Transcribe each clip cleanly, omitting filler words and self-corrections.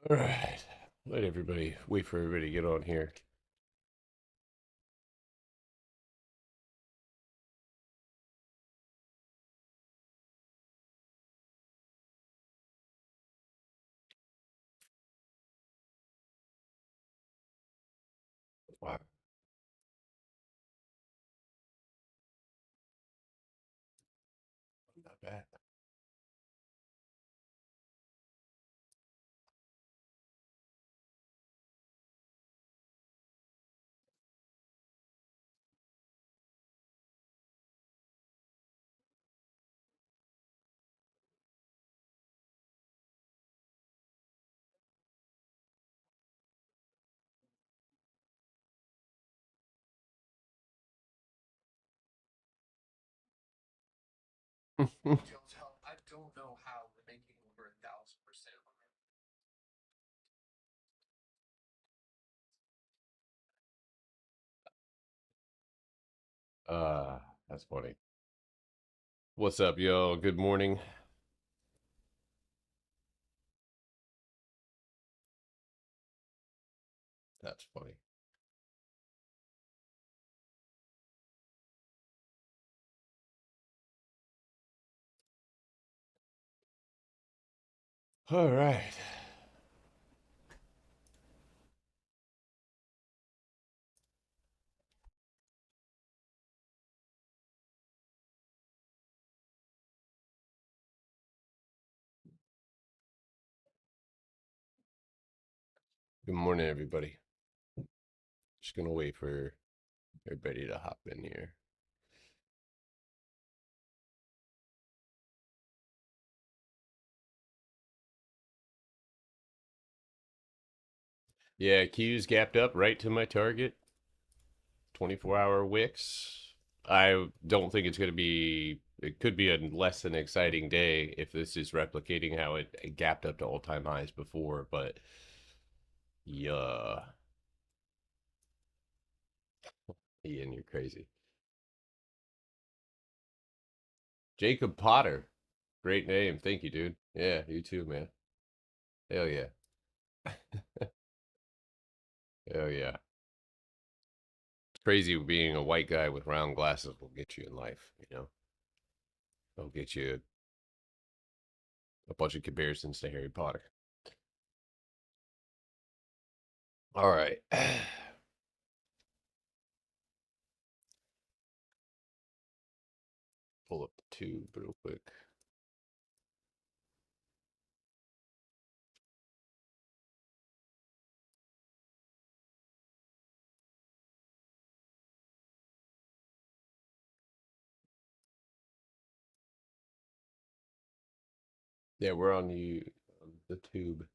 All right. Wait for everybody to get on here. Wow, not bad. uh, that's funny. What's up, yo? Good morning. That's funny. All right. Good morning, everybody. Just gonna wait for everybody to hop in here. Yeah, Q's gapped up right to my target. 24-hour wicks. I don't think it's gonna be. It could be a less than exciting day if this is replicating how it gapped up to all-time highs before, but yeah. Ian, you're crazy. Jacob Potter. Great name. Thank you, dude. Yeah, you too, man. Hell yeah. Hell yeah. It's crazy being a white guy with round glasses will get you in life, you know? It'll get you a bunch of comparisons to Harry Potter. All right. Pull up the tube real quick. Yeah, we're on the tube.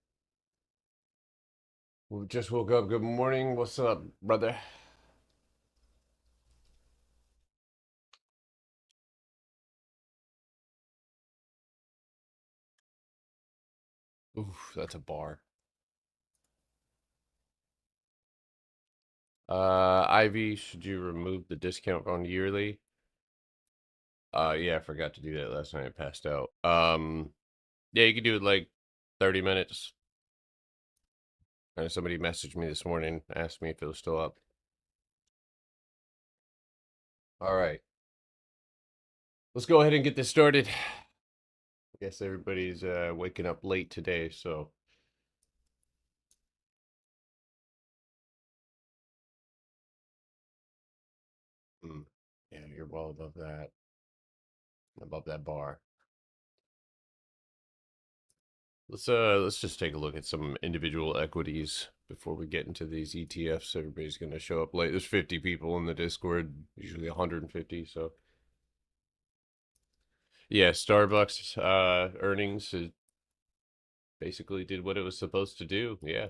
We just woke up. Good morning. What's up, brother? Oof, that's a bar. Ivy, should you remove the discount on yearly? Yeah, I forgot to do that last night. I passed out. Yeah, you could do it like 30 minutes. Somebody messaged me this morning, asked me if it was still up. All right, let's go ahead and get this started. I guess everybody's waking up late today, so mm, yeah, you're well above that bar. Let's just take a look at some individual equities before we get into these ETFs. Everybody's gonna show up late. There's 50 people in the Discord, usually 150. So yeah, Starbucks earnings basically did what it was supposed to do. Yeah,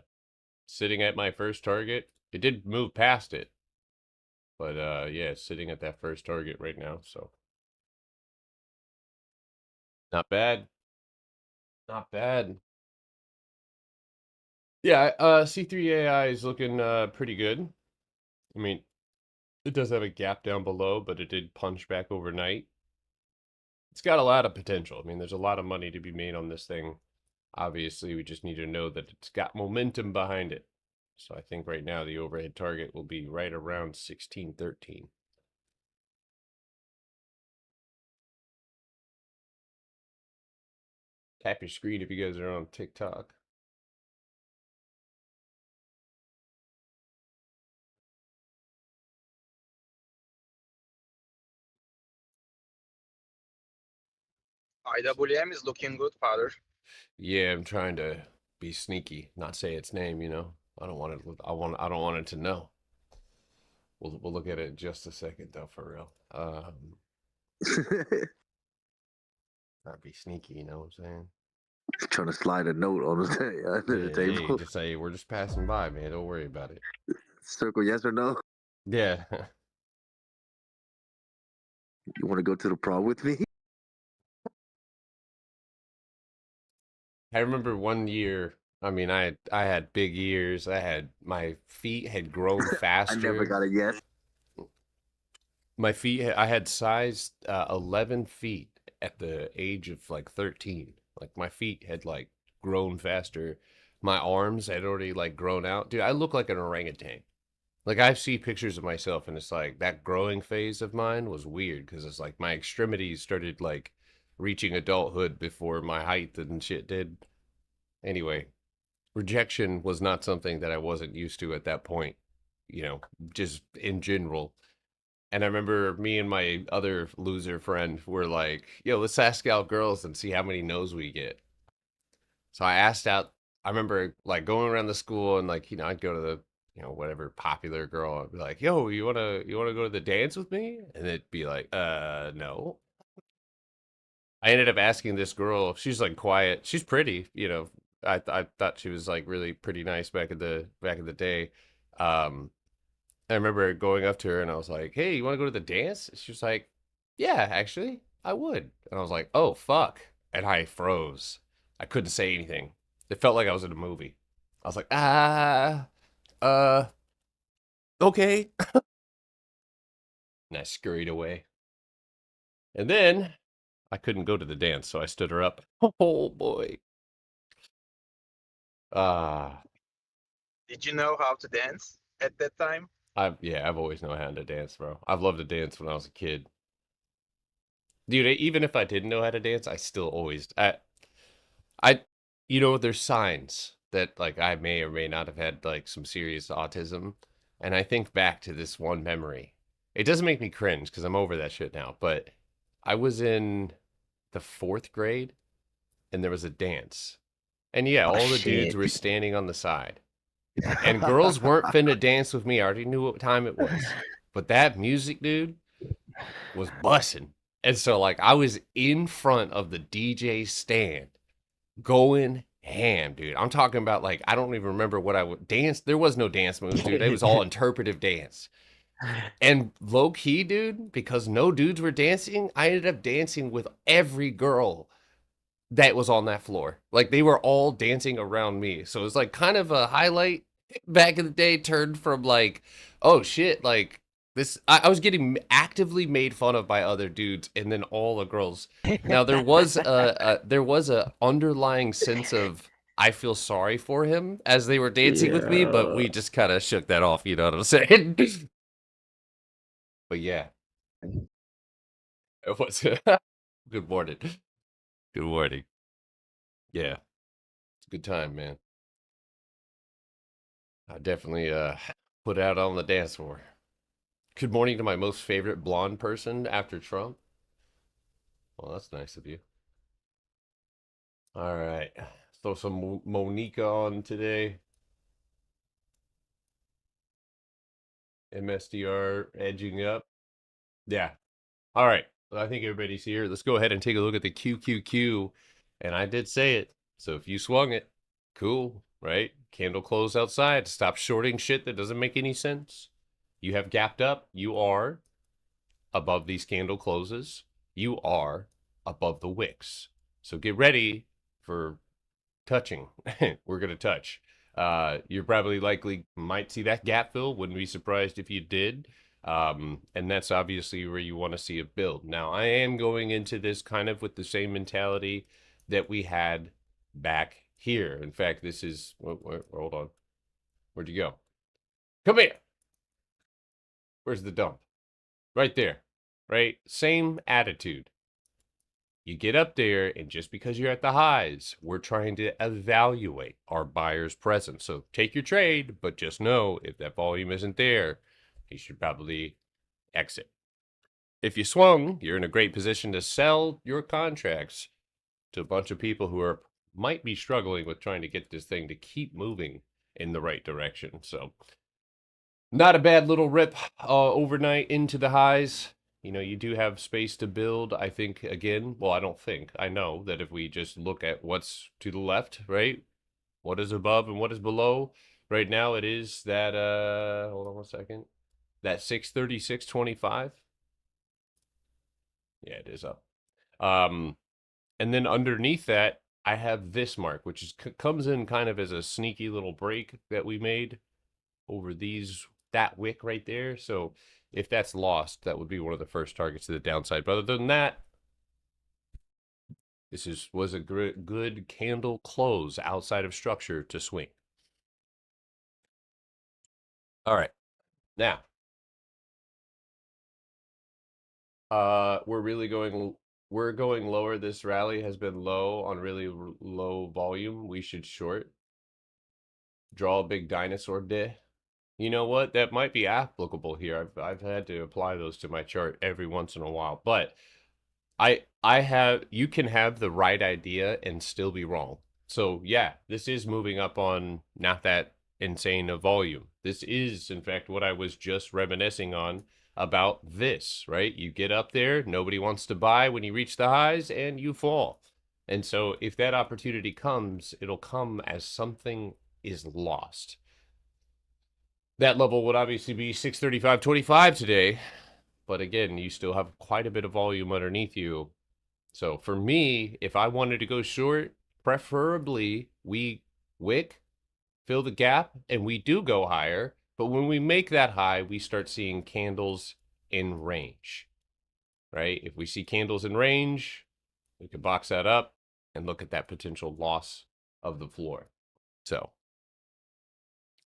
sitting at my first target. It did move past it, but yeah, it's sitting at that first target right now. So not bad, not bad. Yeah, C3 AI is looking pretty good. I mean, it does have a gap down below, but it did punch back overnight. It's got a lot of potential. I mean, there's a lot of money to be made on this thing. Obviously, we just need to know that it's got momentum behind it. So I think right now the overhead target will be right around 1613. Tap your screen if you guys are on TikTok. IWM is looking good, father. Yeah, I'm trying to be sneaky, not say its name, I don't want it I don't want it to know. We'll look at it in just a second though, for real. Not be sneaky, you know what I'm saying? Trying to slide a note on under the Yeah, hey, table. just say we're just passing by, man. Don't worry about it. Circle yes or no. Yeah. You want to go to the prom with me? I remember one year, I mean, I had big ears. My feet had grown I never faster. got a yes. I had size 11 feet at the age of like 13. Like my feet had like grown faster. My arms had already like grown out. Dude, I look like an orangutan. Like I see pictures of myself and it's like that growing phase of mine was weird because it's like my extremities started like reaching adulthood before my height and shit did. Anyway, rejection was not something that I wasn't used to at that point, you know, just in general. And I remember me and my other loser friend were like, yo, let's ask out girls and see how many no's we get. So I asked out, I remember like going around the school and like, I'd go to the, whatever popular girl. I'd be like, yo, you wanna go to the dance with me? And it'd be like, no. I ended up asking this girl, she's like quiet. She's pretty, I thought she was like really pretty nice back in the day. Um, I remember going up to her and I was like, "Hey, you want to go to the dance?" She was like, "Yeah, actually, I would." And I was like, "Oh, fuck." And I froze. I couldn't say anything. It felt like I was in a movie. I was like, uh, okay." And I scurried away. And then I couldn't go to the dance, so I stood her up. Oh boy. Ah, Did you know how to dance at that time? I've always known how to dance, bro. I've loved to dance when I was a kid. Dude, even if I didn't know how to dance, I still always I there's signs that like I may or may not have had like some serious autism. And I think back to this one memory. It doesn't make me cringe because I'm over that shit now, but I was in the fourth grade and there was a dance. And yeah, Oh all the dudes shit. were standing on the side. And girls weren't finna dance with me. I already knew what time it was. But that music, dude, was bussing. And so like I was in front of the DJ stand going ham, dude. I'm talking about like I don't even remember what I would dance. There was no dance moves, dude. It was all interpretive dance. And low key, dude, because no dudes were dancing, I ended up dancing with every girl that was on that floor. Like they were all dancing around me. So it was like kind of a highlight back in the day, turned from like, oh shit, like this I was getting actively made fun of by other dudes and then all the girls. Now there was a underlying sense of I feel sorry for him as they were dancing with me, but Yeah. we just kind of shook that off, you know what I'm saying? But yeah, it was good morning. Good morning. Yeah, it's a good time, man. I definitely put out on the dance floor. Good morning to my most favorite blonde person after Trump. Well, that's nice of you. All right. Throw some Monica on today. MSDR edging up. Yeah. All right. Well, I think everybody's here. Let's go ahead and take a look at the QQQ. And I did say it. So if you swung it, cool, right? Candle close outside. Stop shorting shit that doesn't make any sense. You have gapped up. You are above these candle closes. You are above the wicks. So get ready for touching. We're going to touch. You're probably likely might see that gap fill. Wouldn't be surprised if you did. And that's obviously where you want to see it build. Now, I am going into this kind of with the same mentality that we had back here. In fact, this is, hold on. Where'd you go? Come here. Where's the dump? Right there, right? Same attitude. You get up there, and just because you're at the highs, we're trying to evaluate our buyer's presence. So take your trade, but just know if that volume isn't there, you should probably exit. If you swung, you're in a great position to sell your contracts to a bunch of people who might be struggling with trying to get this thing to keep moving in the right direction. So not a bad little rip overnight into the highs. You know, you do have space to build. I think, again, well, I don't think, I know that if we just look at what's to the left, right? What is above and what is below? Right now it is that, hold on one second. That 636.25. Yeah, it is up. And then underneath that, I have this mark, which is comes in kind of as a sneaky little break that we made over that wick right there. So if that's lost, that would be one of the first targets to the downside. But other than that, this was a good candle close outside of structure to swing. All right, now we're going lower. This rally has been low on really low volume. We should short. Draw a big dinosaur day. You know what? That might be applicable here. I've had to apply those to my chart every once in a while, but you can have the right idea and still be wrong. So yeah, this is moving up on not that insane a volume. This is, in fact, what I was just reminiscing on about this, right? You get up there, nobody wants to buy when you reach the highs, and you fall. And so if that opportunity comes, it'll come as something is lost. That level would obviously be 635.25 today. But again, you still have quite a bit of volume underneath you. So for me, if I wanted to go short, preferably we wick, fill the gap, and we do go higher. But when we make that high, we start seeing candles in range, right? If we see candles in range, we can box that up and look at that potential loss of the floor. So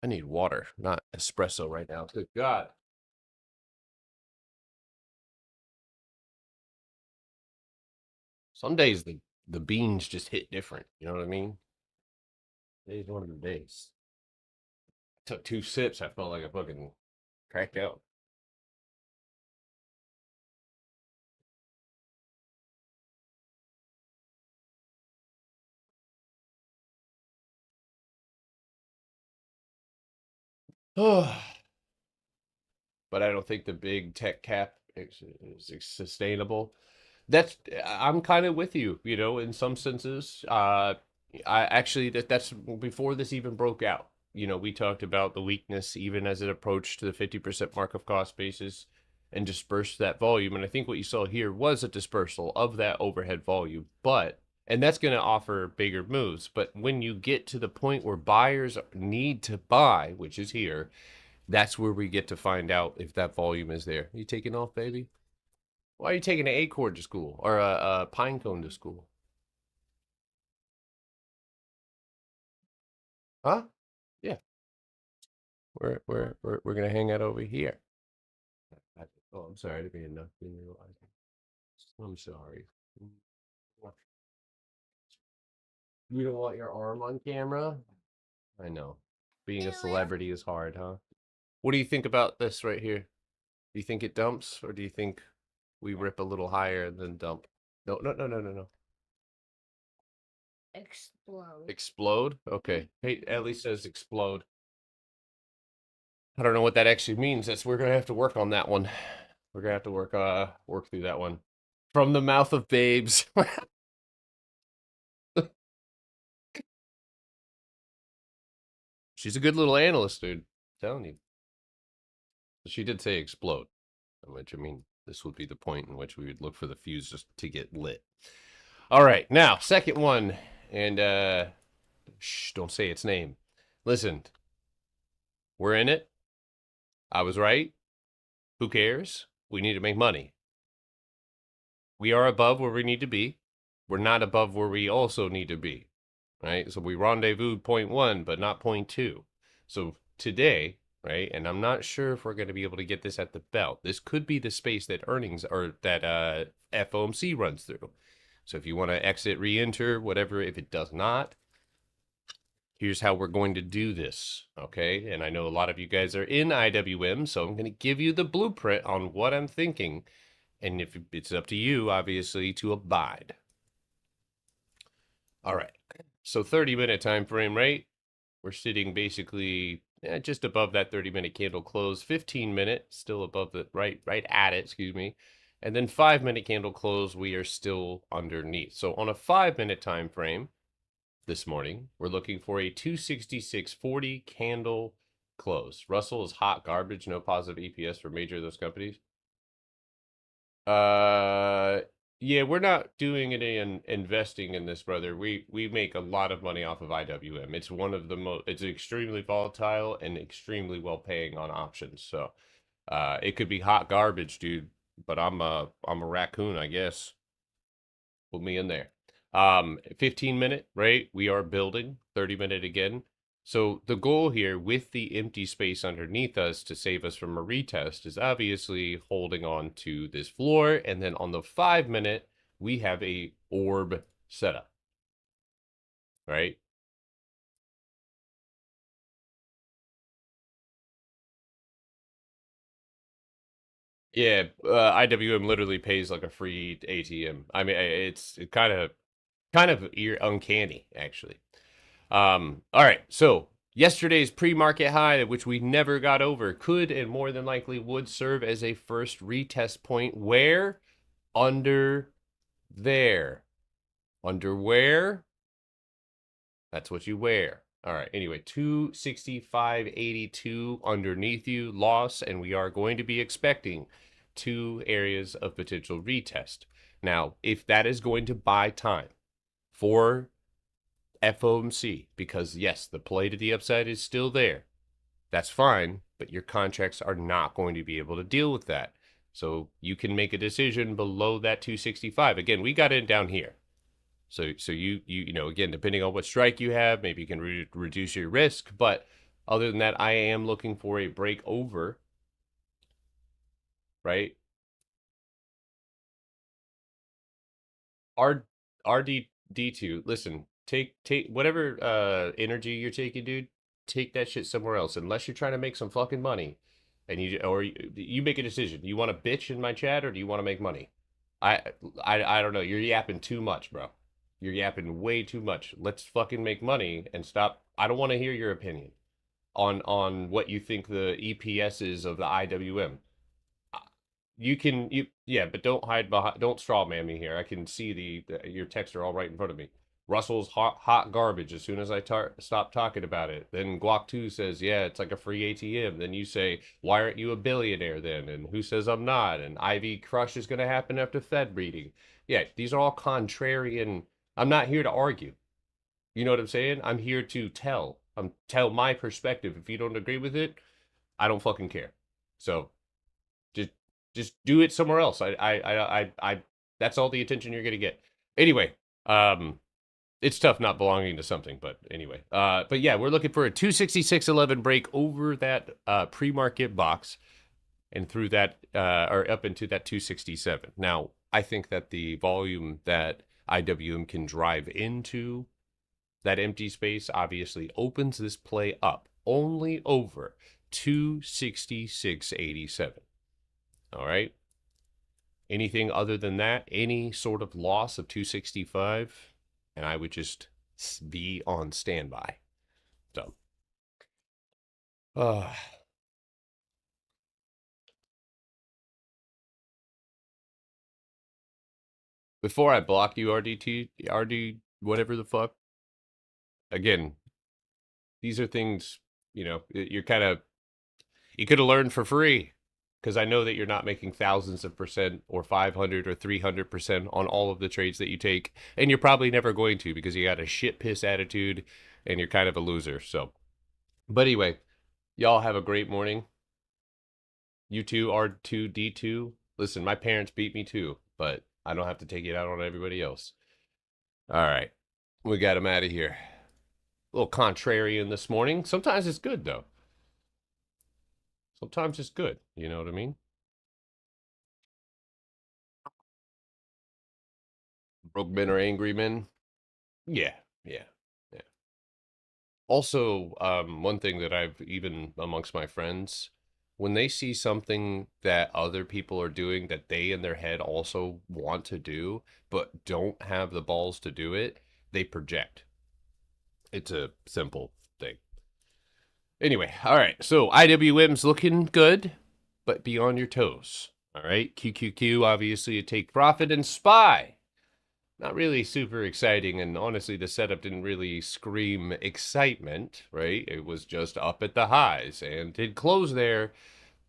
I need water, not espresso right now. Good God. Some days the beans just hit different. You know what I mean? Today's one of the days. Took 2 sips. I felt like I fucking cracked out. But I don't think the big tech cap is sustainable. I'm kind of with you, you know, in some senses. I actually that's before this even broke out. You know, we talked about the weakness even as it approached the 50% mark of cost basis and dispersed that volume. And I think what you saw here was a dispersal of that overhead volume, and that's going to offer bigger moves. But when you get to the point where buyers need to buy, which is here, that's where we get to find out if that volume is there. You taking off, baby? Why are you taking an acorn to school or a pine cone to school? Huh? Yeah. We're gonna hang out over here. Oh, I'm sorry to be enough. I'm sorry. You don't want your arm on camera? I know. Being a celebrity is hard, huh? What do you think about this right here? Do you think it dumps, or do you think we rip a little higher and then dump? No, no, no, no, no, no. Explode. Explode? Okay. Hey, Ellie says explode. I don't know what that actually means. We're gonna have to work on that one. We're gonna have to work through that one. From the mouth of babes. She's a good little analyst, dude. I'm telling you. She did say explode, which I mean, this would be the point in which we would look for the fuse just to get lit. All right, now second one, and shh, don't say its name. Listen, we're in it. I was right. Who cares? We need to make money. We are above where we need to be. We're not above where we also need to be. right? So we rendezvoused point 1, but not point 2. So today, right, and I'm not sure if we're going to be able to get this at the belt. This could be the space that earnings or that FOMC runs through. So if you want to exit, re-enter, whatever, if it does not, here's how we're going to do this, okay? And I know a lot of you guys are in IWM, so I'm going to give you the blueprint on what I'm thinking. And if it's up to you, obviously, to abide. All right. So 30-minute time frame, right? We're sitting basically just above that 30-minute candle close. 15-minute, still above the right at it, excuse me. And then 5-minute candle close, we are still underneath. So on a 5-minute time frame this morning, we're looking for a 266.40 candle close. Russell is hot garbage, no positive EPS for major of those companies. Yeah, we're not doing any investing in this, brother. We make a lot of money off of IWM. It's one of the most, it's extremely volatile and extremely well paying on options. So it could be hot garbage, dude, but I'm a raccoon, I guess. Put me in there. 15-minute, right? We are building. 30-minute again. So the goal here with the empty space underneath us to save us from a retest is obviously holding on to this floor. And then on the 5-minute, we have a orb setup, right? Yeah, IWM literally pays like a free ATM. I mean, it's kind of uncanny, actually. All right, so yesterday's pre-market high, which we never got over, could and more than likely would serve as a first retest point. Where? Under there. Under where? That's what you wear. All right, anyway, 265.82 underneath you, loss, and we are going to be expecting 2 areas of potential retest. Now, if that is going to buy time for FOMC, because yes, the play to the upside is still there, that's fine, but your contracts are not going to be able to deal with that. So you can make a decision below that 265. Again, we got it down here. So you know, again, depending on what strike you have, maybe you can reduce your risk. But other than that, I am looking for a break over, right? RDD2, listen, take whatever energy you're taking, dude, take that shit somewhere else. Unless you're trying to make some fucking money, and you make a decision. You want to bitch in my chat or do you want to make money? I don't know. You're yapping too much, bro. You're yapping way too much. Let's fucking make money and stop. I don't want to hear your opinion on what you think the EPS is of the IWM. Yeah, but don't hide behind, don't straw man me here. I can see your texts are all right in front of me. Russell's hot garbage as soon as I stop talking about it. Then Guac2 says, yeah, it's like a free ATM. Then you say, why aren't you a billionaire then? And who says I'm not? And Ivy crush is going to happen after Fed reading. Yeah, these are all contrarian. I'm not here to argue. You know what I'm saying? I'm here to tell my perspective. If you don't agree with it, I don't fucking care. So just do it somewhere else. I that's all the attention you're gonna get. Anyway, it's tough not belonging to something, but anyway. But yeah, we're looking for a 266.11 break over that pre-market box and through that or up into that 267. Now, I think that the volume that IWM can drive into that empty space obviously opens this play up only over 266.87. All right. Anything other than that, any sort of loss of 265, and I would just be on standby. So, before I block you, RD, whatever the fuck. Again, these are things, you know, you could have learned for free. Because I know that you're not making thousands of percent or 500 or 300% on all of the trades that you take. And you're probably never going to because you got a shit piss attitude and you're kind of a loser. So, but anyway, y'all have a great morning. You two, R2D2. Listen, my parents beat me too, but I don't have to take it out on everybody else. All right. We got him out of here. little contrarian this morning. Sometimes it's good, though. Sometimes it's good. You know what I mean? Broke men or angry men. Yeah, yeah, yeah. Also, one thing that I've even amongst my friends, when they see something that other people are doing that they in their head also want to do, but don't have the balls to do it, they project. It's a simple thing. Anyway, all right. So IWM's looking good, but be on your toes. All right. QQQ, obviously, a take profit, and SPY. Not really super exciting, and honestly, the setup didn't really scream excitement, right? It was just up at the highs and did close there,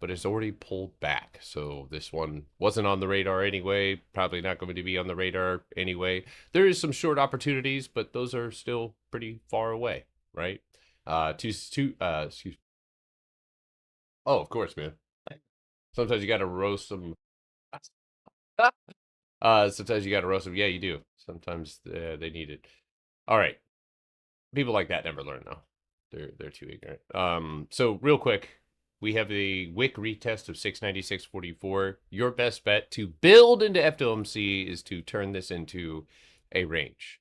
but it's already pulled back. So this one wasn't on the radar anyway, probably not going to be on the radar anyway. There is some short opportunities, but those are still pretty far away, right? Excuse. Oh, of course, man. Sometimes you got to roast them. Sometimes you got to roast them. Yeah, you do. Sometimes they need it. All right. People like that never learn though. They're too ignorant. So real quick, we have the wick retest of 696.44. Your best bet to build into FOMC is to turn this into a range.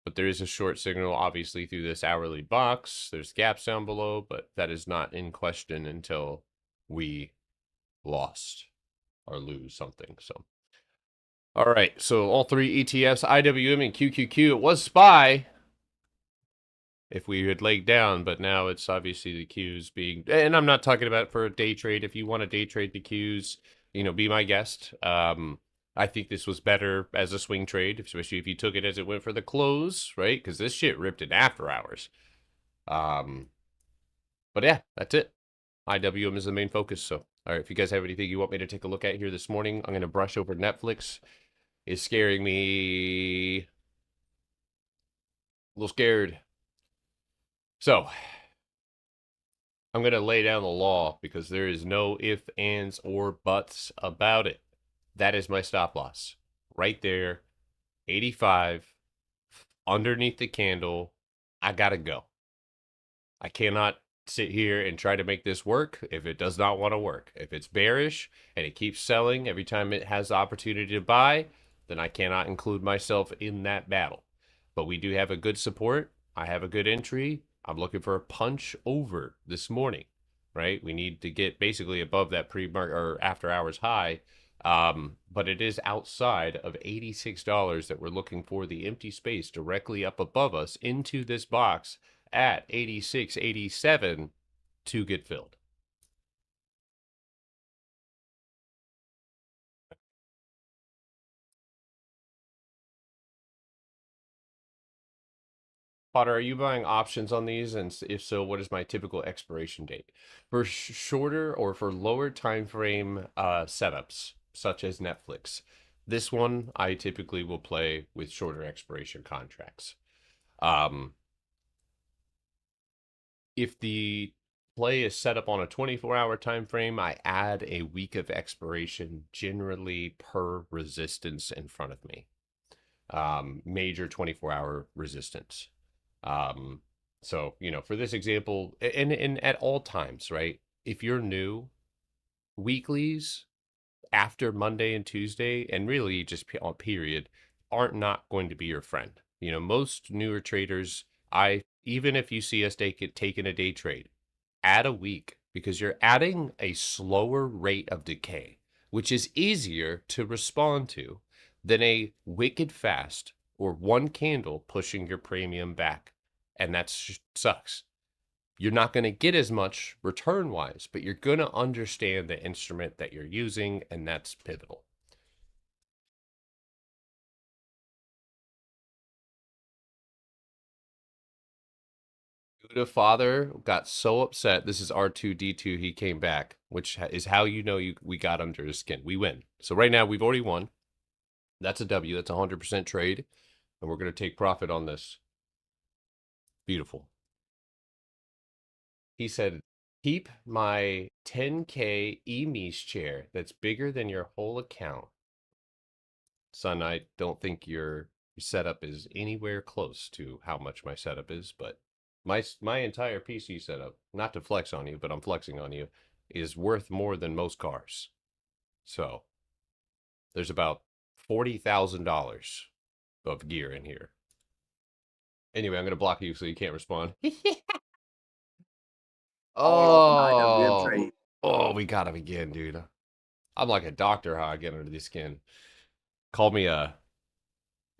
But there is a short signal, obviously, through this hourly box. There's gaps down below, but that is not in question until we lost or lose something. So, all right. So all three ETFs, IWM and QQQ. It was SPY if we had laid down, but now it's obviously the Qs being, and I'm not talking about for a day trade. If you want to day trade the Qs, be my guest. I think this was better as a swing trade, especially if you took it as it went for the close, right? Because this shit ripped in after hours. But yeah, that's it. IWM is the main focus. So, all right, if you guys have anything you want me to take a look at here this morning, I'm going to brush over Netflix. It's scaring me. A little scared. So, I'm going to lay down the law because there is no ifs, ands, or buts about it. That is my stop loss. Right there, 85, underneath the candle. I got to go. I cannot sit here and try to make this work if it does not want to work. If it's bearish and it keeps selling every time it has the opportunity to buy, then I cannot include myself in that battle. But we do have a good support. I have a good entry. I'm looking for a punch over this morning, right? We need to get basically above that pre-market or after hours high. But it is outside of $86 that we're looking for the empty space directly up above us into this box at 86, 87 to get filled. Potter, are you buying options on these? And if so, what is my typical expiration date? For shorter or for lower time frame setups, such as Netflix, this one I typically will play with shorter expiration contracts. If the play is set up on a 24-hour time frame, I add a week of expiration generally per resistance in front of me. Major 24-hour resistance. So, for this example, and at all times, right? If you're new, weeklies after Monday and Tuesday, and really just on period, aren't not going to be your friend. Most newer traders, even if you see us taking a day trade, add a week because you're adding a slower rate of decay, which is easier to respond to than a wicked fast or one candle pushing your premium back. And that sucks. You're not going to get as much return wise, but you're going to understand the instrument that you're using, and that's pivotal. Buddha father got so upset. This is R2D2. He came back, which is how we got under his skin. We win. So right now we've already won. That's a W. That's 100% trade, and we're going to take profit on this. Beautiful. He said, keep my 10K EMES chair that's bigger than your whole account. Son, I don't think your setup is anywhere close to how much my setup is, but My entire PC setup, not to flex on you, but I'm flexing on you, is worth more than most cars. So there's about $40,000 of gear in here. Anyway, I'm gonna block you so you can't respond. IWM Oh, trade. oh, we got him again, dude. I'm like a doctor how I get under the skin. Call me a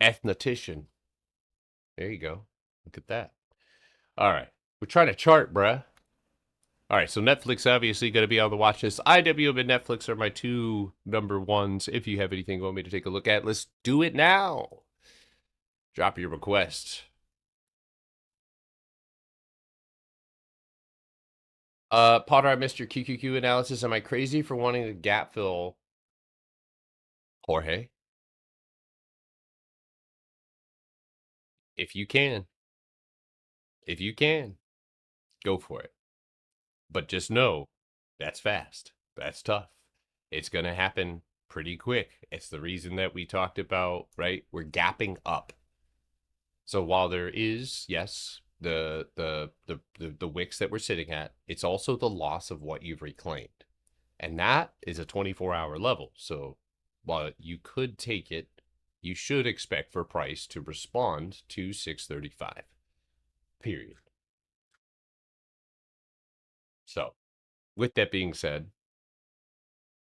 ethnetician. There you go. Look at that. All right. We're trying to chart, bruh. All right, so Netflix obviously going to be on the watch list. IWM and Netflix are my two number ones. If you have anything you want me to take a look at, let's do it now. Drop your request. Potter, I missed your QQQ analysis. Am I crazy for wanting to gap fill Jorge? If you can, go for it. But just know that's fast. That's tough. It's going to happen pretty quick. It's the reason that we talked about, right? We're gapping up. So while there is, yes, the wicks that we're sitting at, it's also the loss of what you've reclaimed. And that is a 24-hour level. So while you could take it, you should expect for price to respond to 635. Period. So with that being said,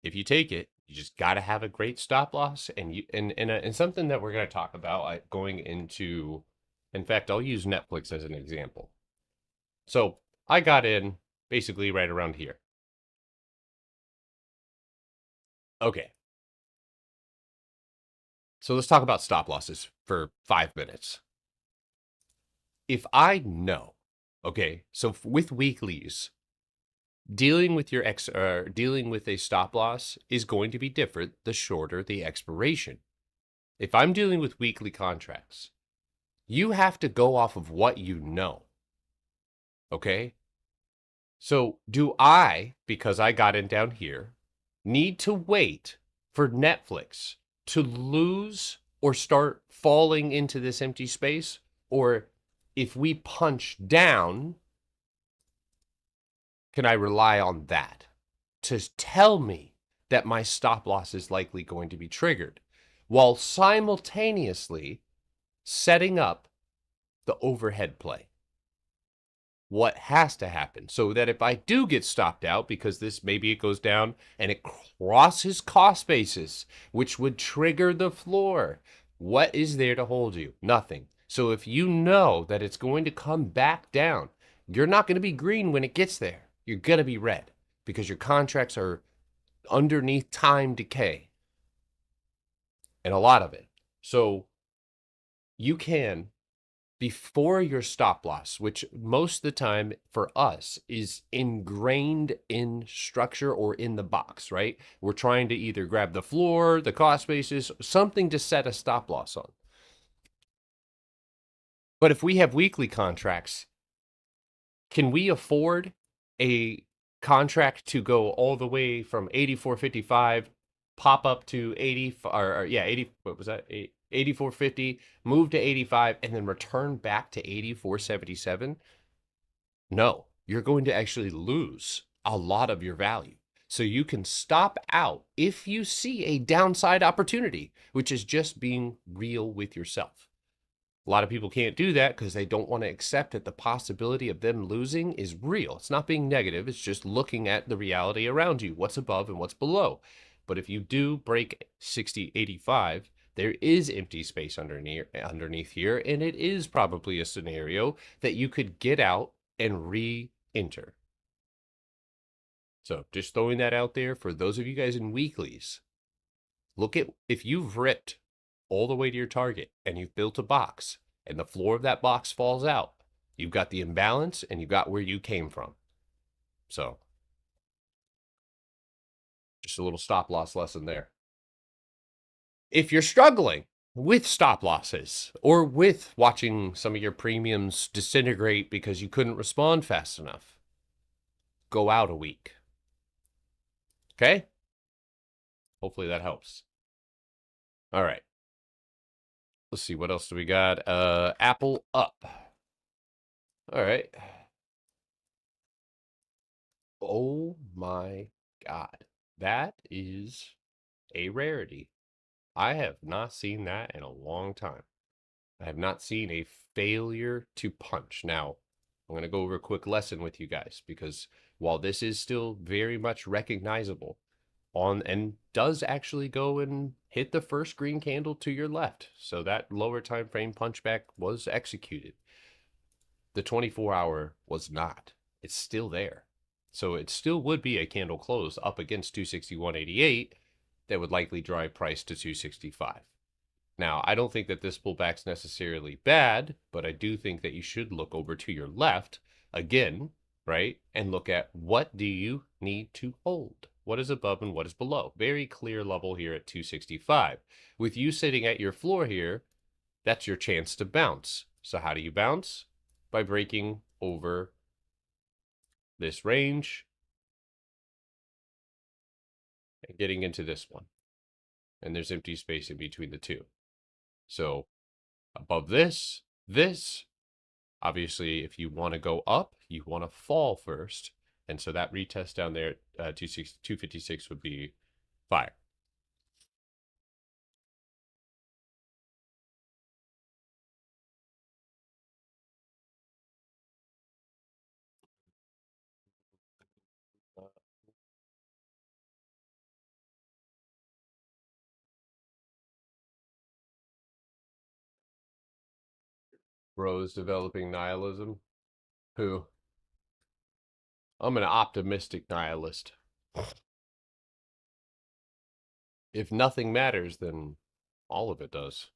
if you take it, you just got to have a great stop loss, and something that we're going to talk about going into. In fact, I'll use Netflix as an example. So I got in basically right around here. Okay. So let's talk about stop losses for 5 minutes. If I know, okay, so with weeklies, dealing with dealing with a stop loss is going to be different the shorter the expiration. If I'm dealing with weekly contracts, you have to go off of what you know. Okay? So do I, because I got in down here, need to wait for Netflix to lose or start falling into this empty space? Or if we punch down, can I rely on that to tell me that my stop loss is likely going to be triggered, while simultaneously setting up the overhead play? What has to happen so that if I do get stopped out, because this maybe it goes down and it crosses cost basis, which would trigger the floor, what is there to hold you? Nothing. So if you know that it's going to come back down, you're not going to be green when it gets there. You're going to be red because your contracts are underneath time decay, and a lot of it. So you can, before your stop loss, which most of the time for us is ingrained in structure or in the box, right? We're trying to either grab the floor, the cost basis, something to set a stop loss on. But if we have weekly contracts, can we afford a contract to go all the way from 84.55, pop up to 80, or yeah, 80, what was that? 84.50, move to 85, and then return back to 84.77? No, you're going to actually lose a lot of your value. So you can stop out if you see a downside opportunity, which is just being real with yourself. A lot of people can't do that because they don't want to accept that the possibility of them losing is real. It's not being negative. It's just looking at the reality around you, what's above and what's below. But if you do break 60.85, there is empty space underneath here, and it is probably a scenario that you could get out and re-enter. So just throwing that out there for those of you guys in weeklies. Look at, if you've ripped all the way to your target and you've built a box and the floor of that box falls out, you've got the imbalance and you've got where you came from. So just a little stop loss lesson there. If you're struggling with stop losses or with watching some of your premiums disintegrate because you couldn't respond fast enough, go out a week. Okay? Hopefully that helps. All right. Let's see, what else do we got? Apple up. All right. Oh my God. That is a rarity. I have not seen that in a long time. I have not seen a failure to punch. Now, I'm going to go over a quick lesson with you guys because while this is still very much recognizable on and does actually go and hit the first green candle to your left. So that lower time frame punchback was executed. The 24-hour was not. It's still there. So it still would be a candle close up against 261.88 that would likely drive price to 265. Now, I don't think that this pullback's necessarily bad, but I do think that you should look over to your left again, right? And look at what do you need to hold? What is above and what is below? Very clear level here at 265. With you sitting at your floor here, that's your chance to bounce. So how do you bounce? By breaking over this range and getting into this one. And there's empty space in between the two. So above this, obviously, if you want to go up, you want to fall first. And so that retest down there at 256 would be fire. Bros developing nihilism. Who? I'm an optimistic nihilist. If nothing matters, then all of it does.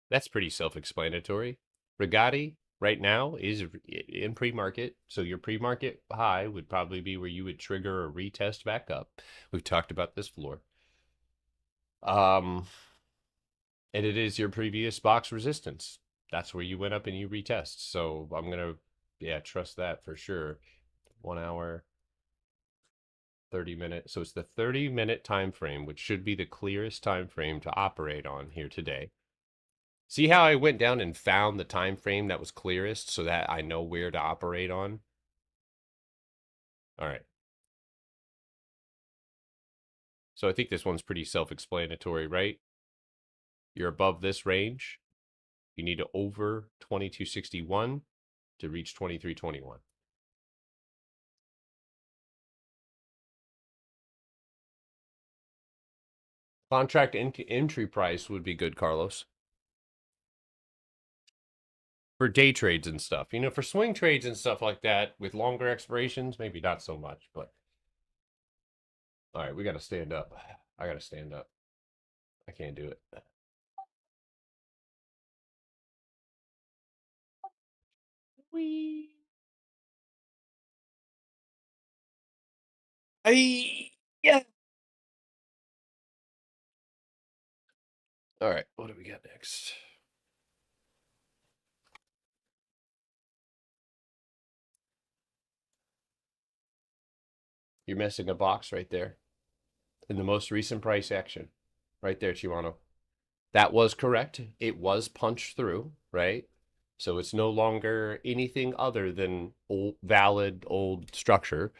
That's pretty self-explanatory. Rigotti right now is in pre-market, so your pre-market high would probably be where you would trigger a retest back up. We've talked about this floor. And it is your previous box resistance. That's where you went up and you retest. So I'm gonna, trust that for sure. 1 hour, 30 minutes. So it's the 30-minute time frame, which should be the clearest time frame to operate on here today. See how I went down and found the time frame that was clearest so that I know where to operate on? All right. So I think this one's pretty self-explanatory, right? You're above this range. You need to over 2261 to reach 2321. Contract entry price would be good, Carlos. For day trades and stuff. You know, for swing trades and stuff like that with longer expirations, maybe not so much, but all right, we got to stand up. I got to stand up. I can't do it. Wee. Yeah. All right, what do we got next? You're missing a box right there in the most recent price action. Right there, Chiwano. That was correct. It was punched through, right? So it's no longer anything other than valid old structure.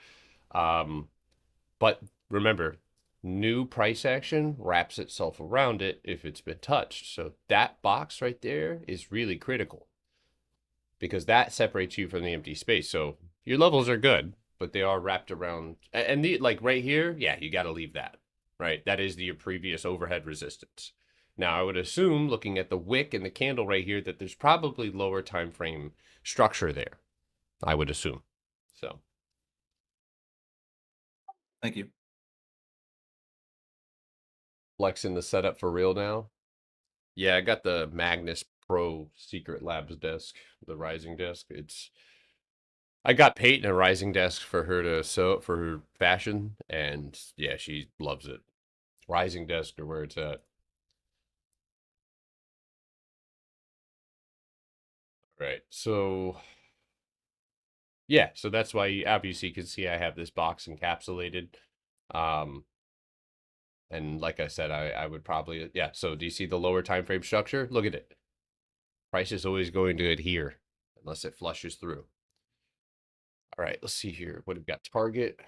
But remember, new price action wraps itself around it if it's been touched. So that box right there is really critical because that separates you from the empty space. So your levels are good, but they are wrapped around. And the like right here, yeah, you got to leave that, right? That is your previous overhead resistance. Now, I would assume, looking at the wick and the candle right here, that there's probably lower time frame structure there. I would assume. So. Thank you. Flexing the setup for real now. Yeah, I got the Magnus Pro Secret Labs desk, the Rising desk. I got Peyton a Rising desk for her to sew for her fashion, and yeah, she loves it. Rising desk or where it's at. Right. So yeah, so that's why you obviously can see I have this box encapsulated. And like I said, I would probably, yeah. So do you see the lower time frame structure? Look at it. Price is always going to adhere unless it flushes through. All right, let's see here. What have we got? Target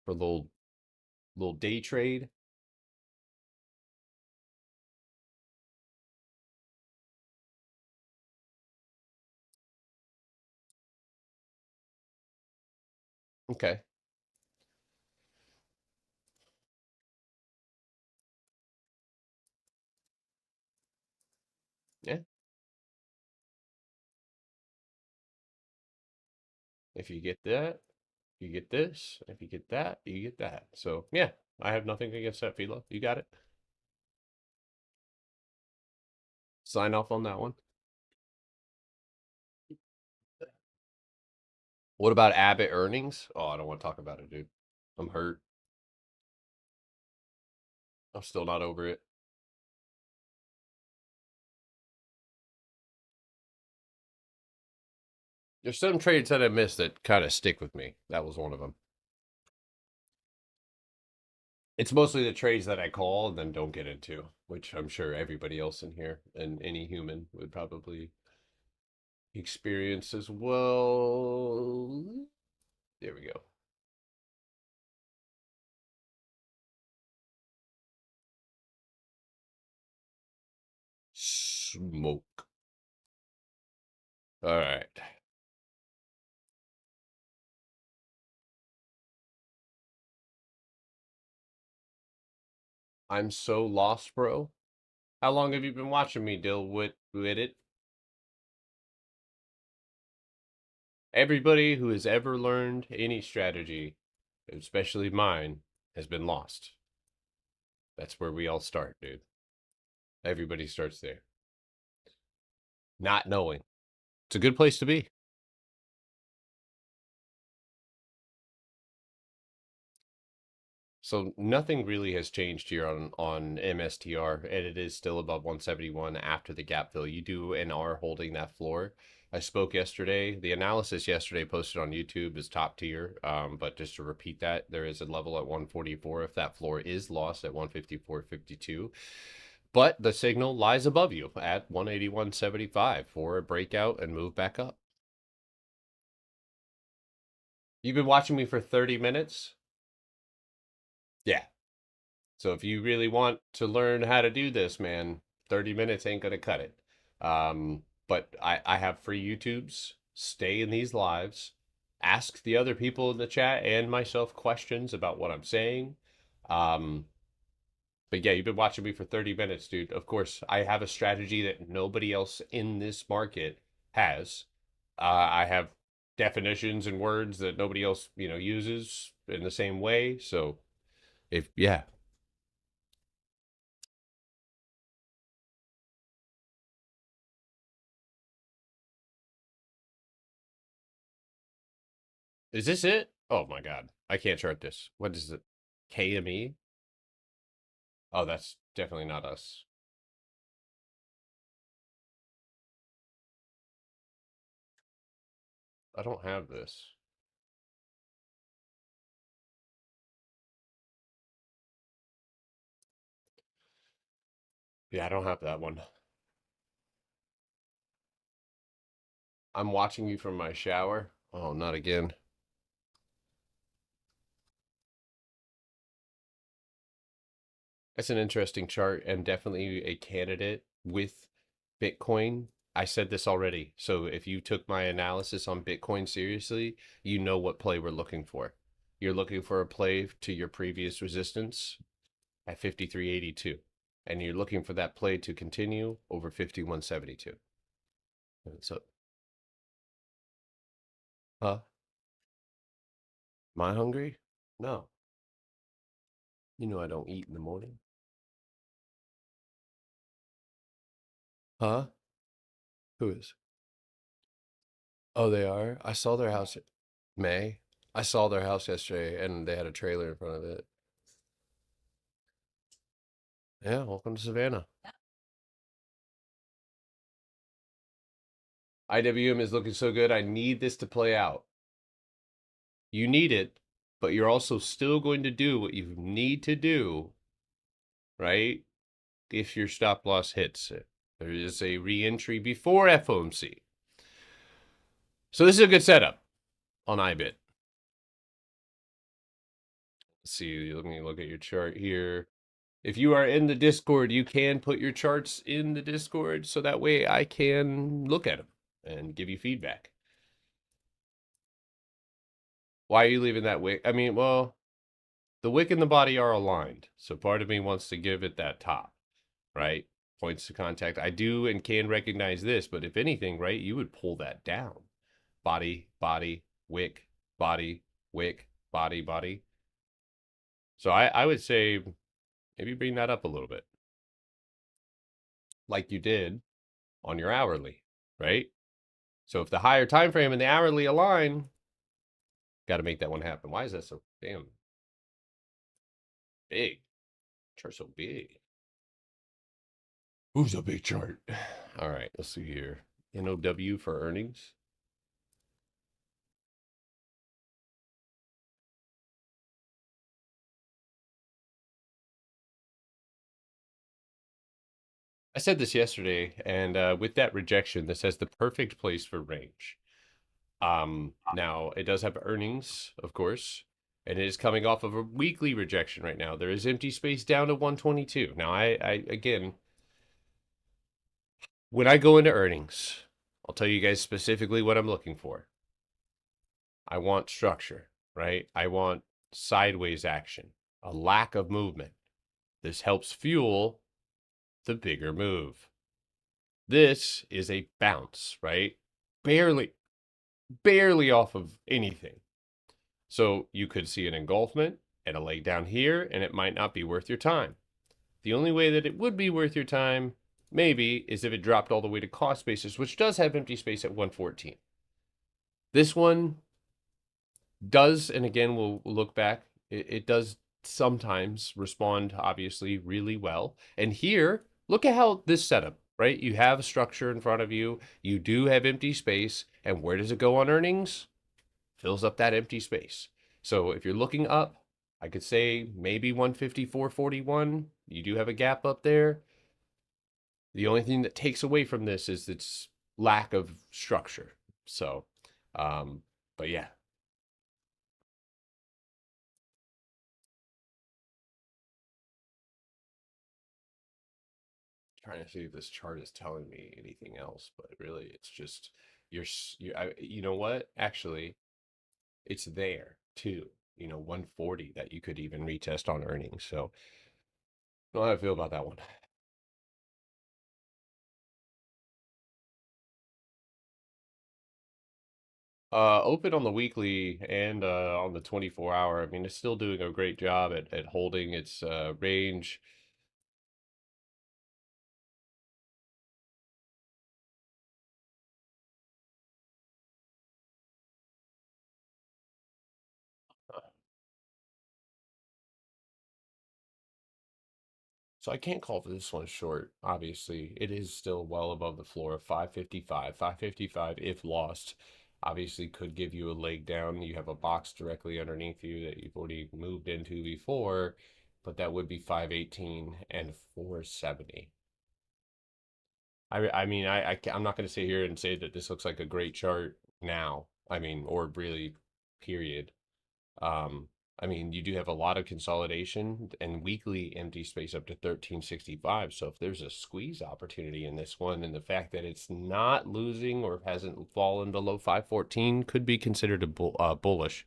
for little day trade. Okay. Yeah. If you get that, you get this. If you get that, you get that. So yeah, I have nothing against that, Philo. You got it. Sign off on that one. What about Abbott earnings? Oh, I don't want to talk about it, dude. I'm hurt. I'm still not over it. There's some trades that I missed that kind of stick with me. That was one of them. It's mostly the trades that I call and then don't get into, which I'm sure everybody else in here and any human would probably experience as well. There we go. Smoke. All right. I'm so lost, bro. How long have you been watching me deal with it? Everybody who has ever learned any strategy, especially mine, has been lost. That's where we all start, dude. Everybody starts there. Not knowing. It's a good place to be. So nothing really has changed here on MSTR, and it is still above 171 after the gap fill. You do and are holding that floor. I spoke yesterday. The analysis yesterday posted on YouTube is top tier. But just to repeat that, there is a level at 144 if that floor is lost at 154.52. But the signal lies above you at 181.75 for a breakout and move back up. You've been watching me for 30 minutes? Yeah. So if you really want to learn how to do this, man, 30 minutes ain't gonna cut it. But I have free YouTubes. Stay in these lives. Ask the other people in the chat and myself questions about what I'm saying. But yeah, you've been watching me for 30 minutes, dude. Of course, I have a strategy that nobody else in this market has. I have definitions and words that nobody else, uses in the same way. So yeah. Is this it? Oh my God. I can't chart this. What is it? KME? Oh, that's definitely not us. I don't have this. Yeah, I don't have that one. I'm watching you from my shower. Oh, not again. That's an interesting chart and definitely a candidate with Bitcoin. I said this already. So if you took my analysis on Bitcoin seriously, you know what play we're looking for. You're looking for a play to your previous resistance at 53.82. And you're looking for that play to continue over 51.72. So, huh? Am I hungry? No. You know I don't eat in the morning. Huh? Who is? Oh, they are? I saw their house. May. I saw their house yesterday and they had a trailer in front of it. Yeah, welcome to Savannah. IWM is looking so good. I need this to play out. You need it, but you're also still going to do what you need to do right? If your stop loss hits it, there is a re-entry before FOMC. So this is a good setup on IBIT. Let's see, let me look at your chart here. If you are in the Discord, you can put your charts in the Discord so that way I can look at them and give you feedback. Why are you leaving that wick? I mean, well, the wick and the body are aligned. So part of me wants to give it that top, right? Points to contact. I do and can recognize this, but if anything, right, you would pull that down. Body, body, wick, body, wick, body, body. So I would say maybe bring that up a little bit. Like you did on your hourly, right? So if the higher time frame and the hourly align, got to make that one happen. Why is that so damn big? Chart's so big. Who's a big chart? All right, let's see here. NOW for earnings. I said this yesterday, and with that rejection, this has the perfect place for range. Now it does have earnings, of course, and it is coming off of a weekly rejection right now. There is empty space down to 122. Now, I again, when I go into earnings, I'll tell you guys specifically what I'm looking for. I want structure, right? I want sideways action, a lack of movement. This helps fuel the bigger move. This is a bounce, right? Barely off of anything. So you could see an engulfment and a leg down here, and it might not be worth your time. The only way that it would be worth your time, maybe, is if it dropped all the way to cost basis, which does have empty space at 114. This one does, and again, we'll look back, it does sometimes respond, obviously, really well. And here, look at how this setup, right? You have a structure in front of you. You do have empty space. And where does it go on earnings? Fills up that empty space. So if you're looking up, I could say maybe 154.41. You do have a gap up there. The only thing that takes away from this is its lack of structure. So, but yeah. Trying to see if this chart is telling me anything else, but really it's just you know what? Actually, it's there too. 140 that you could even retest on earnings. So, I don't know how I feel about that one. Open on the weekly and on the 24-hour. I mean, it's still doing a great job at holding its range. So I can't call this one short. Obviously, it is still well above the floor of 555. 555, if lost, obviously could give you a leg down. You have a box directly underneath you that you've already moved into before, but that would be 518 and 470. I mean, I'm not going to sit here and say that this looks like a great chart now. I mean, or really, period. Um, I mean, you do have a lot of consolidation and weekly empty space up to 1365. So if there's a squeeze opportunity in this one, and the fact that it's not losing or hasn't fallen below 514 could be considered a bullish.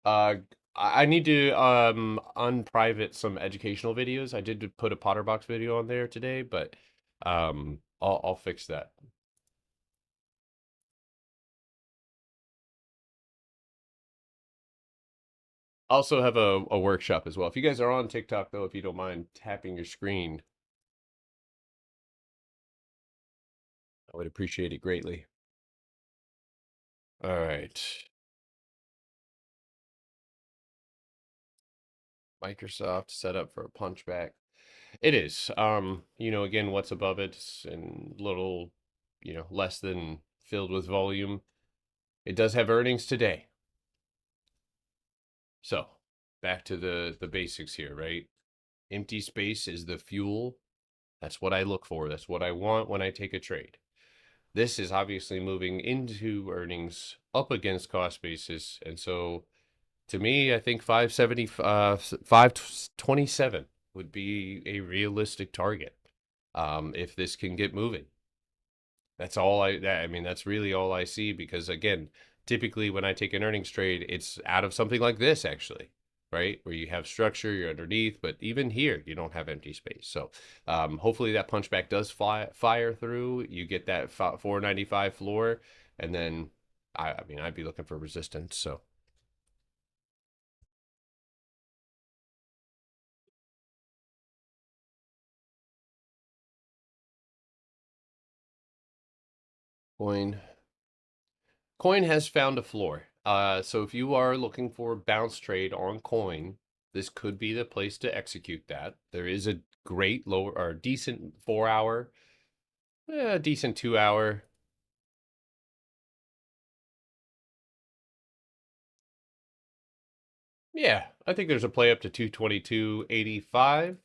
I need to unprivate some educational videos. I did put a Potterbox video on there today, but I'll fix that. I also have a workshop as well. If you guys are on TikTok, though, if you don't mind tapping your screen, I would appreciate it greatly. All right. Microsoft set up for a punchback. It is. Again, what's above it and little, less than filled with volume. It does have earnings today. So back to the basics here, right? Empty space is the fuel. That's what I look for. That's what I want when I take a trade. This is obviously moving into earnings up against cost basis. And so to me, I think 527 would be a realistic target if this can get moving. That's all I mean, that's really all I see because again, typically when I take an earnings trade, it's out of something like this actually, right? Where you have structure, you're underneath, but even here, you don't have empty space. So hopefully that punchback does fire through. You get that 495 floor, and then I mean, I'd be looking for resistance. So coin Coin has found a floor. So if you are looking for bounce trade on coin, this could be the place to execute that. There is a great lower or decent 4 hour, decent 2 hour. Yeah, I think there's a play up to 222.85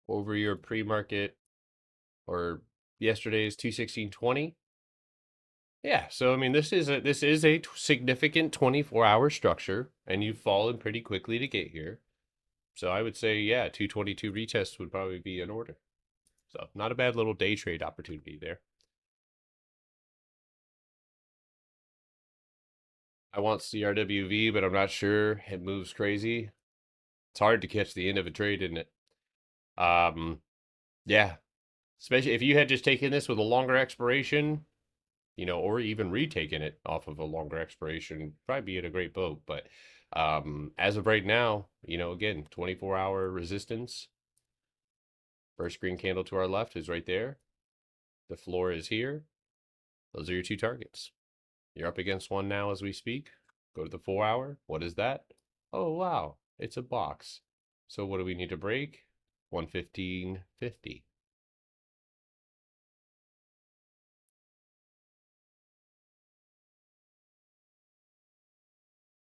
over your pre-market or yesterday's 216.20. Yeah, so I mean this is a significant 24-hour structure, and you've fallen pretty quickly to get here. So I would say, yeah, 222 retest would probably be in order. So not a bad little day trade opportunity there. I want CRWV, but I'm not sure. It moves crazy. It's hard to catch the end of a trade, isn't it? Yeah. Especially if you had just taken this with a longer expiration, or even retaken it off of a longer expiration, probably be in a great boat. But as of right now, again, 24-hour resistance. First green candle to our left is right there. The floor is here. Those are your two targets. You're up against one now as we speak. Go to the 4 hour. What is that? Oh, wow. It's a box. So what do we need to break? 115.50.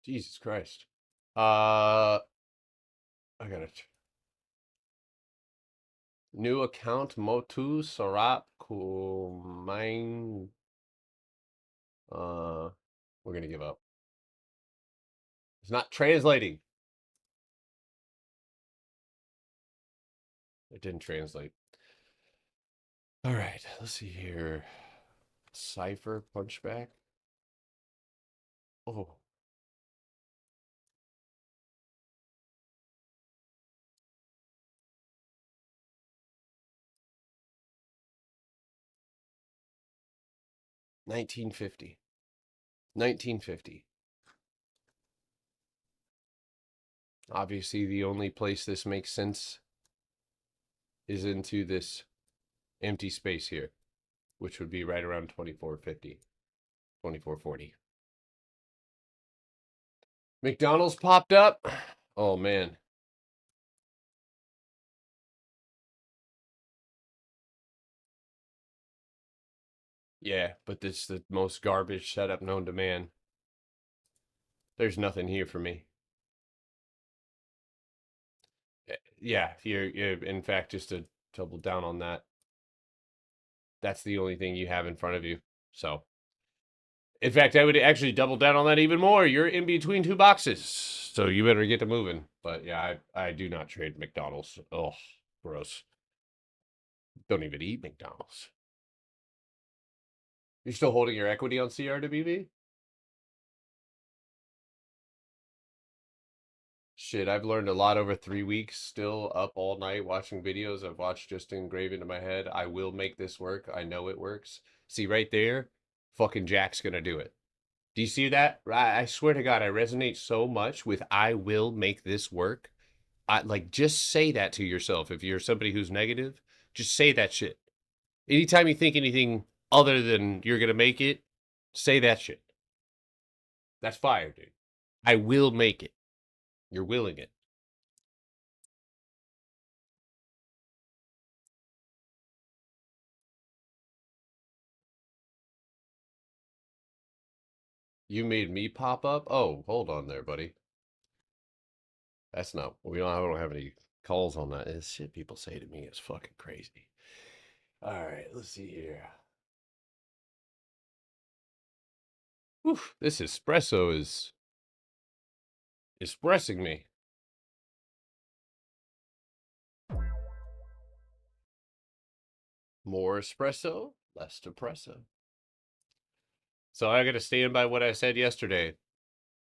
Jesus Christ. I got it. New account Motu Sarap Kumain. We're gonna give up. It's not translating. It didn't translate. All right, let's see here. Cipher punchback. Oh. $19.50. $19.50. Obviously, the only place this makes sense is into this empty space here, which would be right around 24.50, 24.40. McDonald's popped up. Oh, man. Yeah, but this is the most garbage setup known to man. There's nothing here for me. Yeah, you're in fact, just to double down on that, that's the only thing you have in front of you. So, in fact, I would actually double down on that even more. You're in between two boxes, so you better get to moving. But yeah, I do not trade McDonald's. Oh, gross. Don't even eat McDonald's. You're still holding your equity on CRWV? Shit, I've learned a lot over 3 weeks. Still up all night watching videos I've watched just engraved into my head. I will make this work. I know it works. See right there? Fucking Jack's gonna do it. Do you see that? I swear to God, I resonate so much with I will make this work. Just say that to yourself. If you're somebody who's negative, just say that shit. Anytime you think anything other than you're gonna make it, say that shit. That's fire, dude. I will make it. You're willing it. You made me pop up? Oh, hold on there, buddy. That's not, I don't have any calls on that. This shit people say to me is fucking crazy. All right, let's see here. Oof, this espresso is espressing me. More espresso, less depresso. So I got to stand by what I said yesterday.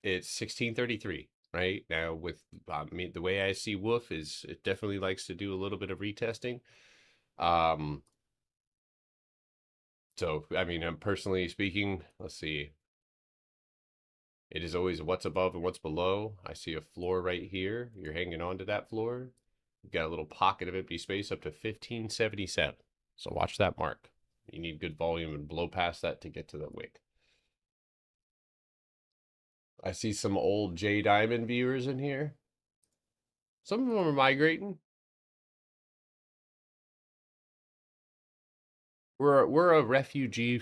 It's 1633, right? Now with the way I see Wolf is it definitely likes to do a little bit of retesting. So I mean, I'm personally speaking, let's see. It is always what's above and what's below. I see a floor right here. You're hanging on to that floor. You've got a little pocket of empty space up to 1577. So watch that mark. You need good volume and blow past that to get to the wick. I see some old J Diamond viewers in here. Some of them are migrating. We're a refugee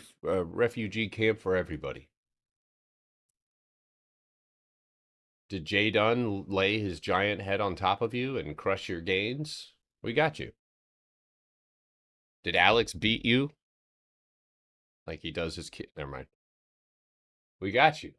camp for everybody. Did Jay Dunn lay his giant head on top of you and crush your gains? We got you. Did Alex beat you? Like he does his kid. Never mind. We got you.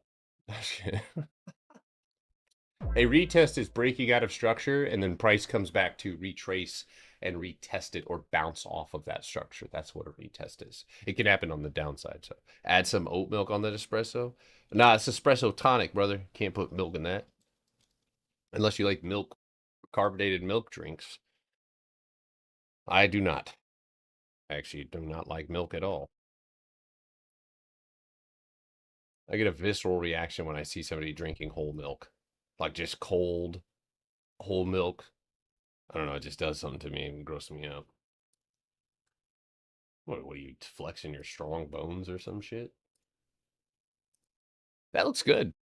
A retest is breaking out of structure, and then price comes back to retrace and retest it or bounce off of that structure. That's what a retest is. It can happen on the downside. So add some oat milk on that espresso. Nah, it's espresso tonic, brother. Can't put milk in that. Unless you like milk, carbonated milk drinks. I do not. I actually do not like milk at all. I get a visceral reaction when I see somebody drinking whole milk. Like just cold, whole milk. I don't know, it just does something to me and grosses me out. What are you flexing your strong bones or some shit? That looks good.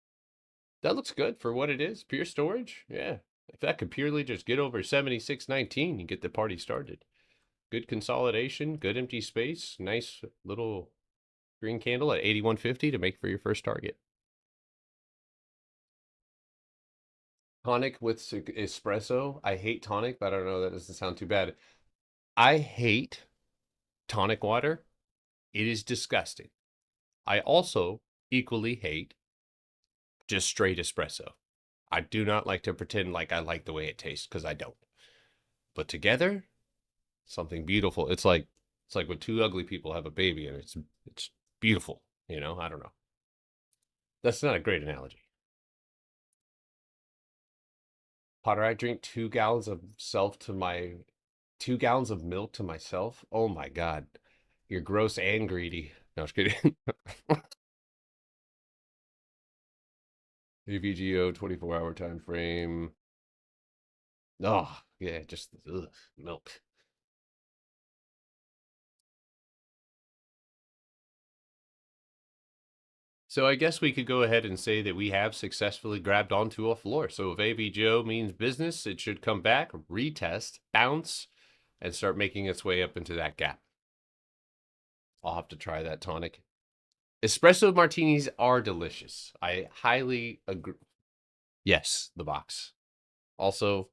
That looks good for what it is. Pure storage. Yeah. If that could purely just get over 7619, you get the party started. Good consolidation, good empty space, nice little green candle at 8150 to make for your first target. Tonic with espresso. I hate tonic, but I don't know. That doesn't sound too bad. I hate tonic water. It is disgusting. I also equally hate just straight espresso. I do not like to pretend like I like the way it tastes because I don't. But together, something beautiful. It's like when two ugly people have a baby and it's beautiful, you know? I don't know. That's not a great analogy. Potter, I drink 2 gallons of 2 gallons of milk to myself. Oh my God. You're gross and greedy. No, I was kidding. AVGO 24-hour time frame. Oh, yeah, just milk. So I guess we could go ahead and say that we have successfully grabbed onto a floor. So if AVGO means business, it should come back, retest, bounce, and start making its way up into that gap. I'll have to try that tonic. Espresso martinis are delicious. I highly agree. Yes, the box. Also,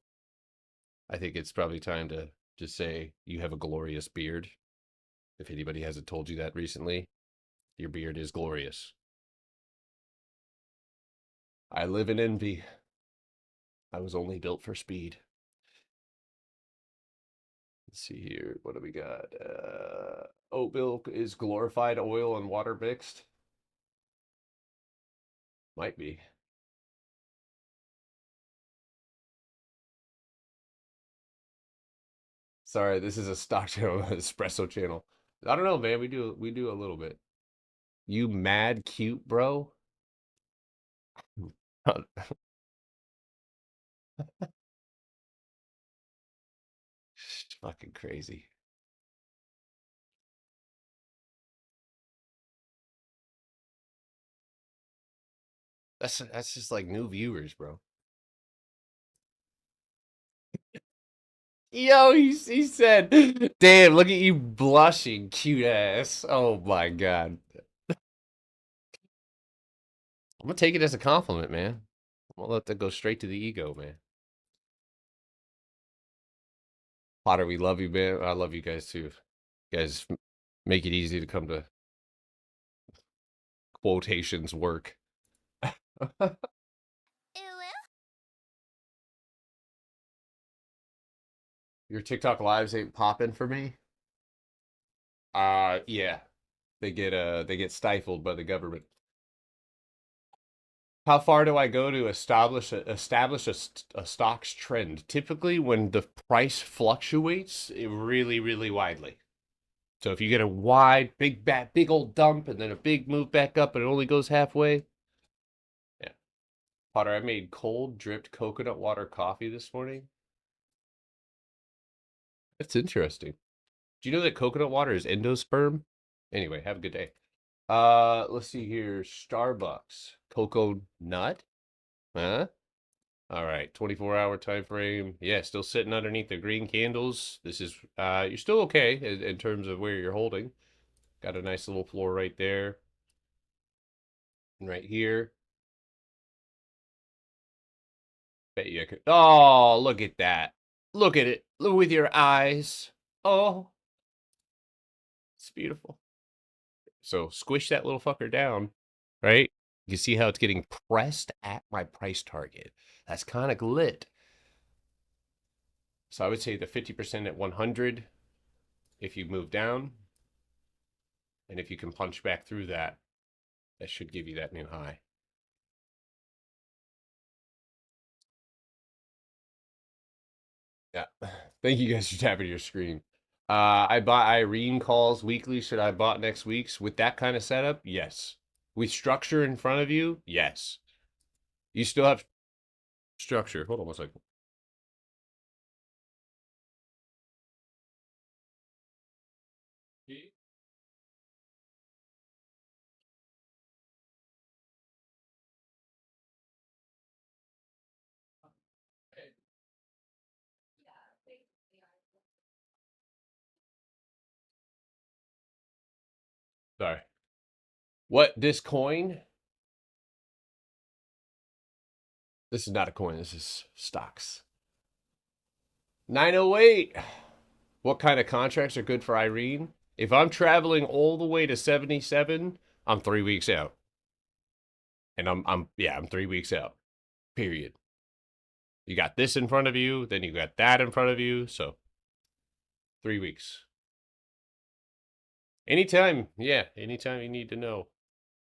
I think it's probably time to just say you have a glorious beard. If anybody hasn't told you that recently, your beard is glorious. I live in envy. I was only built for speed. Let's see here. What do we got? Oat milk is glorified oil and water mixed. Might be. Sorry, this is a stock channel, espresso channel. I don't know, man. We do a little bit. You mad cute, bro? Fucking crazy. That's just like new viewers, bro. Yo, he said, "Damn, look at you blushing, cute ass." Oh my God. gonna take it as a compliment, man. I'm gonna let that go straight to the ego, man. Potter, we love you, man. I love you guys too. You guys make it easy to come to quotations work. Your TikTok lives ain't popping for me. Yeah. They get stifled by the government. How far do I go to establish a stock's trend? Typically, when the price fluctuates really, really widely. So if you get a wide, big old dump and then a big move back up and it only goes halfway. Yeah. Potter, I made cold dripped coconut water coffee this morning. That's interesting. Do you know that coconut water is endosperm? Anyway, have a good day. Let's see here. Starbucks. Cocoa nut? Huh? All right, 24-hour time frame. Yeah, still sitting underneath the green candles. This is you're still okay in terms of where you're holding. Got a nice little floor right there. And right here. Bet you I could. Oh, look at that. Look at it. Look with your eyes. Oh. It's beautiful. So squish that little fucker down, right? You see how it's getting pressed at my price target. That's kind of lit. So I would say the 50% at 100 if you move down. And if you can punch back through that, that should give you that new high. Yeah. Thank you guys for tapping your screen. I bought Irene calls weekly. Should I bought next week's with that kind of setup? Yes. With structure in front of you? Yes. You still have structure. Hold on one second. Sorry. What, this coin? This is not a coin. This is stocks. 908. What kind of contracts are good for Irene? If I'm traveling all the way to 77, I'm 3 weeks out. And I'm 3 weeks out. Period. You got this in front of you, then you got that in front of you, so 3 weeks. Anytime you need to know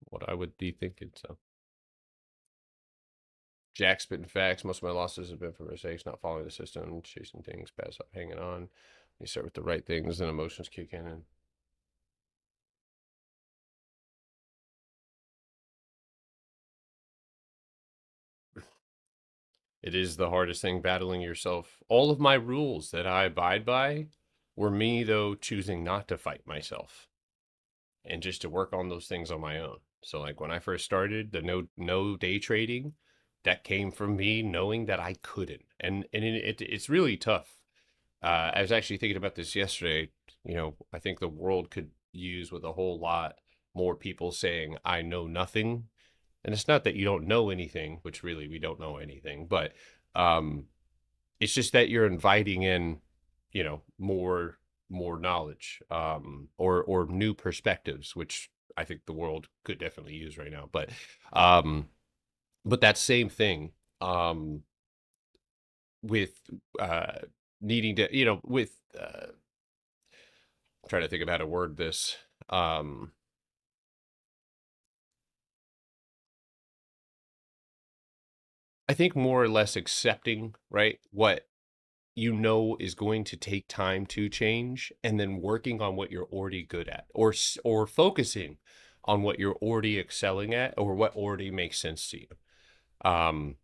what I would be thinking, so. Jack spitting facts. Most of my losses have been from mistakes, not following the system, chasing things, pass up, hanging on. You start with the right things, then emotions kick in. And it is the hardest thing, battling yourself. All of my rules that I abide by were me, though, choosing not to fight myself and just to work on those things on my own. So, like when I first started the no day trading, that came from me knowing that I couldn't, and it's really tough. I was actually thinking about this yesterday. You know, I think the world could use with a whole lot more people saying, I know nothing. And it's not that you don't know anything, which really we don't know anything, but it's just that you're inviting in, you know, more knowledge, or new perspectives, which I think the world could definitely use right now. But that same thing, with needing to, you know, with I'm trying to think of how to word this. I think more or less accepting, right, what you know is going to take time to change, and then working on what you're already good at, or focusing on what you're already excelling at, or what already makes sense to you. And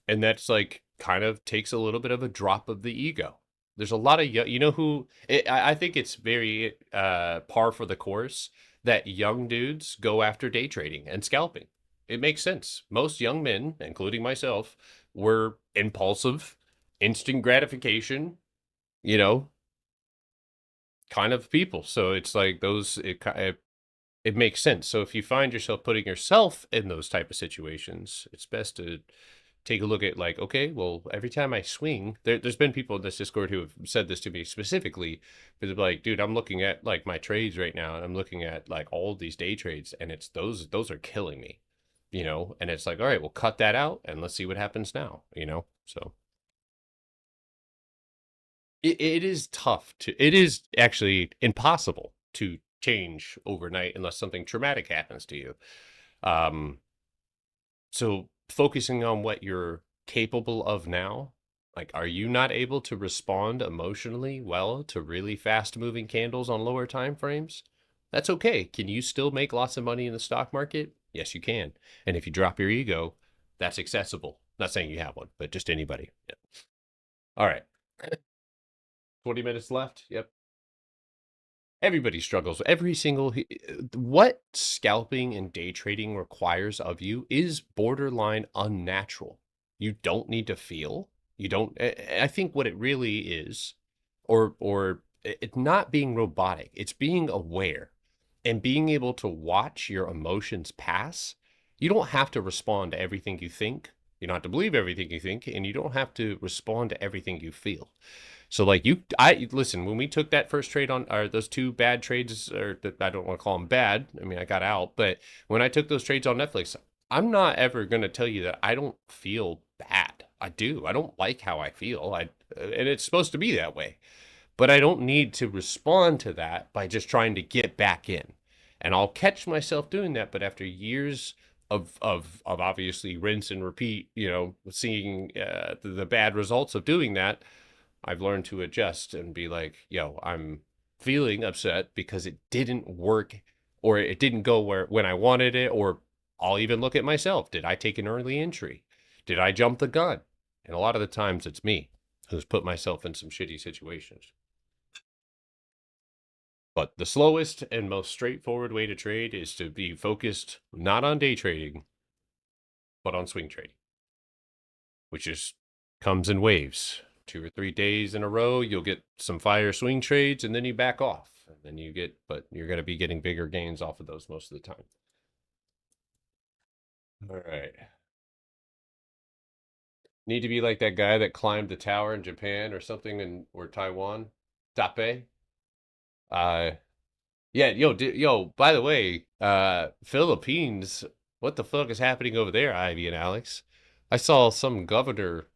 that's like kind of takes a little bit of a drop of the ego. There's a lot of you know who I think it's very par for the course that young dudes go after day trading and scalping. It makes sense. Most young men, including myself, were impulsive, instant gratification, you know, kind of people. So it's like those it makes sense. So if you find yourself putting yourself in those type of situations, it's best to take a look at like, okay, well, every time I swing, there's been people in this Discord who have said this to me specifically, but they're like, dude, I'm looking at like my trades right now, and I'm looking at like all these day trades, and it's those are killing me, you know. And it's like, all right, well, cut that out, and let's see what happens now, you know. So it is tough to, it is actually impossible to change overnight unless something traumatic happens to you. Um, so focusing on what you're capable of now, like, are you not able to respond emotionally well to really fast moving candles on lower time frames? That's okay. Can you still make lots of money in the stock market? Yes, you can. And if you drop your ego, that's accessible. Not saying you have one, but just anybody. Yeah. All right. 20 minutes left. Yep. Everybody struggles. Every single what scalping and day trading requires of you is borderline unnatural. You don't need to feel. You don't. I think what it really is, or it's not being robotic. It's being aware and being able to watch your emotions pass. You don't have to respond to everything you think. You don't have to believe everything you think, and you don't have to respond to everything you feel. So like I listen, when we took that first trade on, or those two bad trades, or I don't want to call them bad. I mean, I got out, but when I took those trades on Netflix, I'm not ever going to tell you that I don't feel bad. I do. I don't like how I feel. And it's supposed to be that way, but I don't need to respond to that by just trying to get back in. And I'll catch myself doing that, but after years of obviously rinse and repeat, you know, seeing the bad results of doing that, I've learned to adjust and be like, yo, I'm feeling upset because it didn't work, or it didn't go where when I wanted it, or I'll even look at myself. Did I take an early entry? Did I jump the gun? And a lot of the times it's me who's put myself in some shitty situations. But the slowest and most straightforward way to trade is to be focused not on day trading, but on swing trading, which is comes in waves. 2 or 3 days in a row, you'll get some fire swing trades, and then you back off. And then you get, but you're going to be getting bigger gains off of those most of the time. All right. Need to be like that guy that climbed the tower in Japan or something, or Taiwan. Tape. Uh, yeah, yo, by the way, Philippines, what the fuck is happening over there, Ivy and Alex? I saw some governor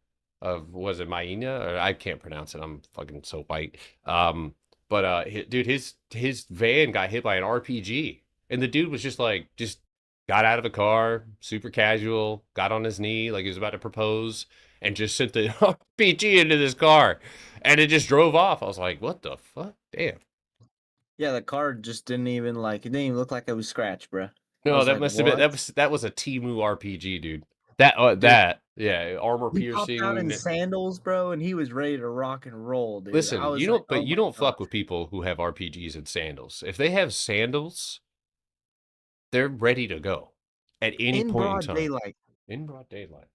of, was it Maina? Or I can't pronounce it. I'm fucking so white. But dude, his van got hit by an RPG, and the dude was just got out of the car, super casual, got on his knee like he was about to propose, and just sent the RPG into this car, and it just drove off. I was like, what the fuck? Damn. Yeah, the card just didn't even like, it didn't even look like it was scratched, bro. No, that like, must have been, what? that was a Timu RPG, dude. That yeah, armor He popped out in piercing. sandals, bro, and he was ready to rock and roll, dude. I Listen, was you like, don't, but oh you my don't fuck gosh. with people who have RPGs and sandals. If they have sandals, they're ready to go at any In point in broad time. daylight. In broad daylight.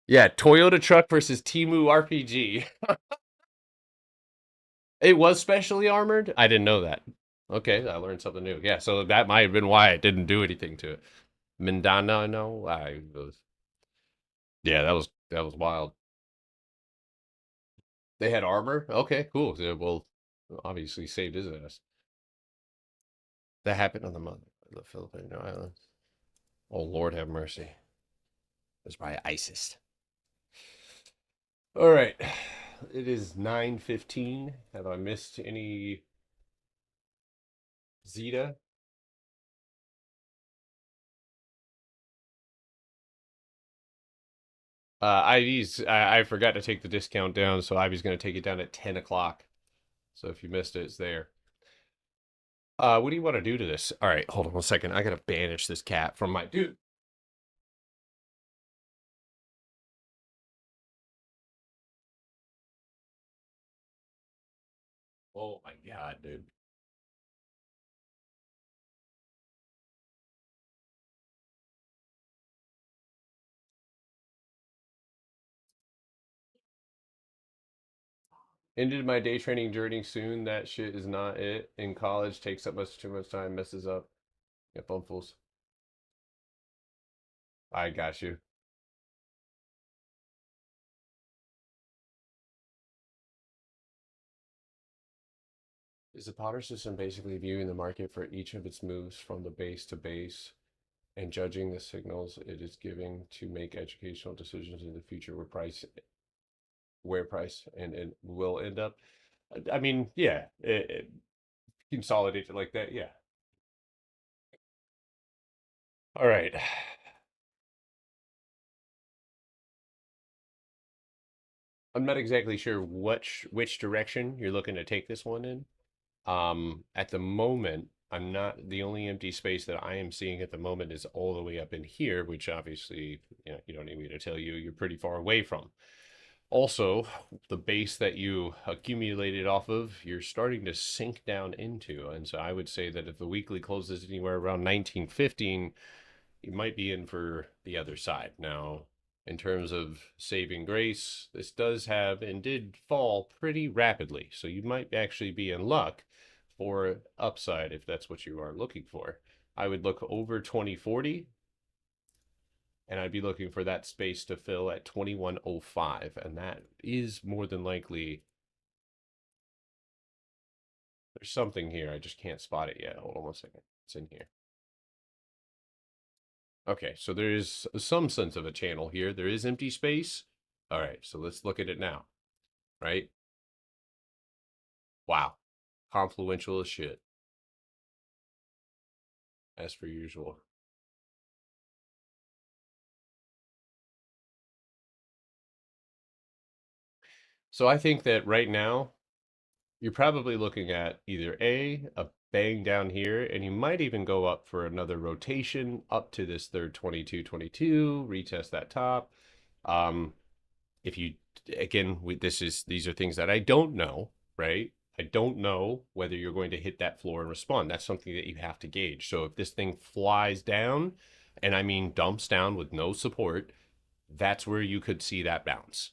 Yeah, Toyota truck versus Timu RPG. It was specially armored? I didn't know that. Okay, I learned something new. Yeah, so that might have been why it didn't do anything to it. Mindana, no, I was. Yeah, that was wild. They had armor? Okay, cool. Yeah, well, obviously saved his ass. That happened on the Filipino islands. Oh, Lord have mercy. It was by ISIS. All right. It is 9:15. Have I missed any Zeta? IV's, I forgot to take the discount down, so Ivy's going to take it down at 10 o'clock. So if you missed it, it's there. What do you want to do to this? All right, hold on 1 second. I got to banish this cat from my dude. Oh my God, dude. Ended my day trading journey soon. That shit is not it. In college, takes up too much time, messes up. Yeah, bumfuls. I got you. Is the Potter system basically viewing the market for each of its moves from the base to base and judging the signals it is giving to make educational decisions in the future where price and it will end up? I mean, yeah, consolidate it like that, yeah. All right. I'm not exactly sure which direction you're looking to take this one in. At the moment, I'm not the only empty space that I am seeing at the moment is all the way up in here, which obviously, you don't need me to tell you, you're pretty far away from. Also, the base that you accumulated off of, you're starting to sink down into. And so I would say that if the weekly closes anywhere around 1915, you might be in for the other side. Now, in terms of saving grace, this does have and did fall pretty rapidly. So you might actually be in luck for upside if that's what you are looking for. I would look over 2040 and I'd be looking for that space to fill at 2105, and that is more than likely. There's something here. I just can't spot it yet. Hold on one second. It's in here. Okay, so there is some sense of a channel here. There is empty space. All right, so let's look at it now. Right? Wow. Confluential as shit. As per usual. So I think that right now, you're probably looking at either a bang down here, and you might even go up for another rotation up to this third 2222, retest that top. If you, again, these are things that I don't know, right? I don't know whether you're going to hit that floor and respond. That's something that you have to gauge. So if this thing flies down, and I mean dumps down with no support, that's where you could see that bounce.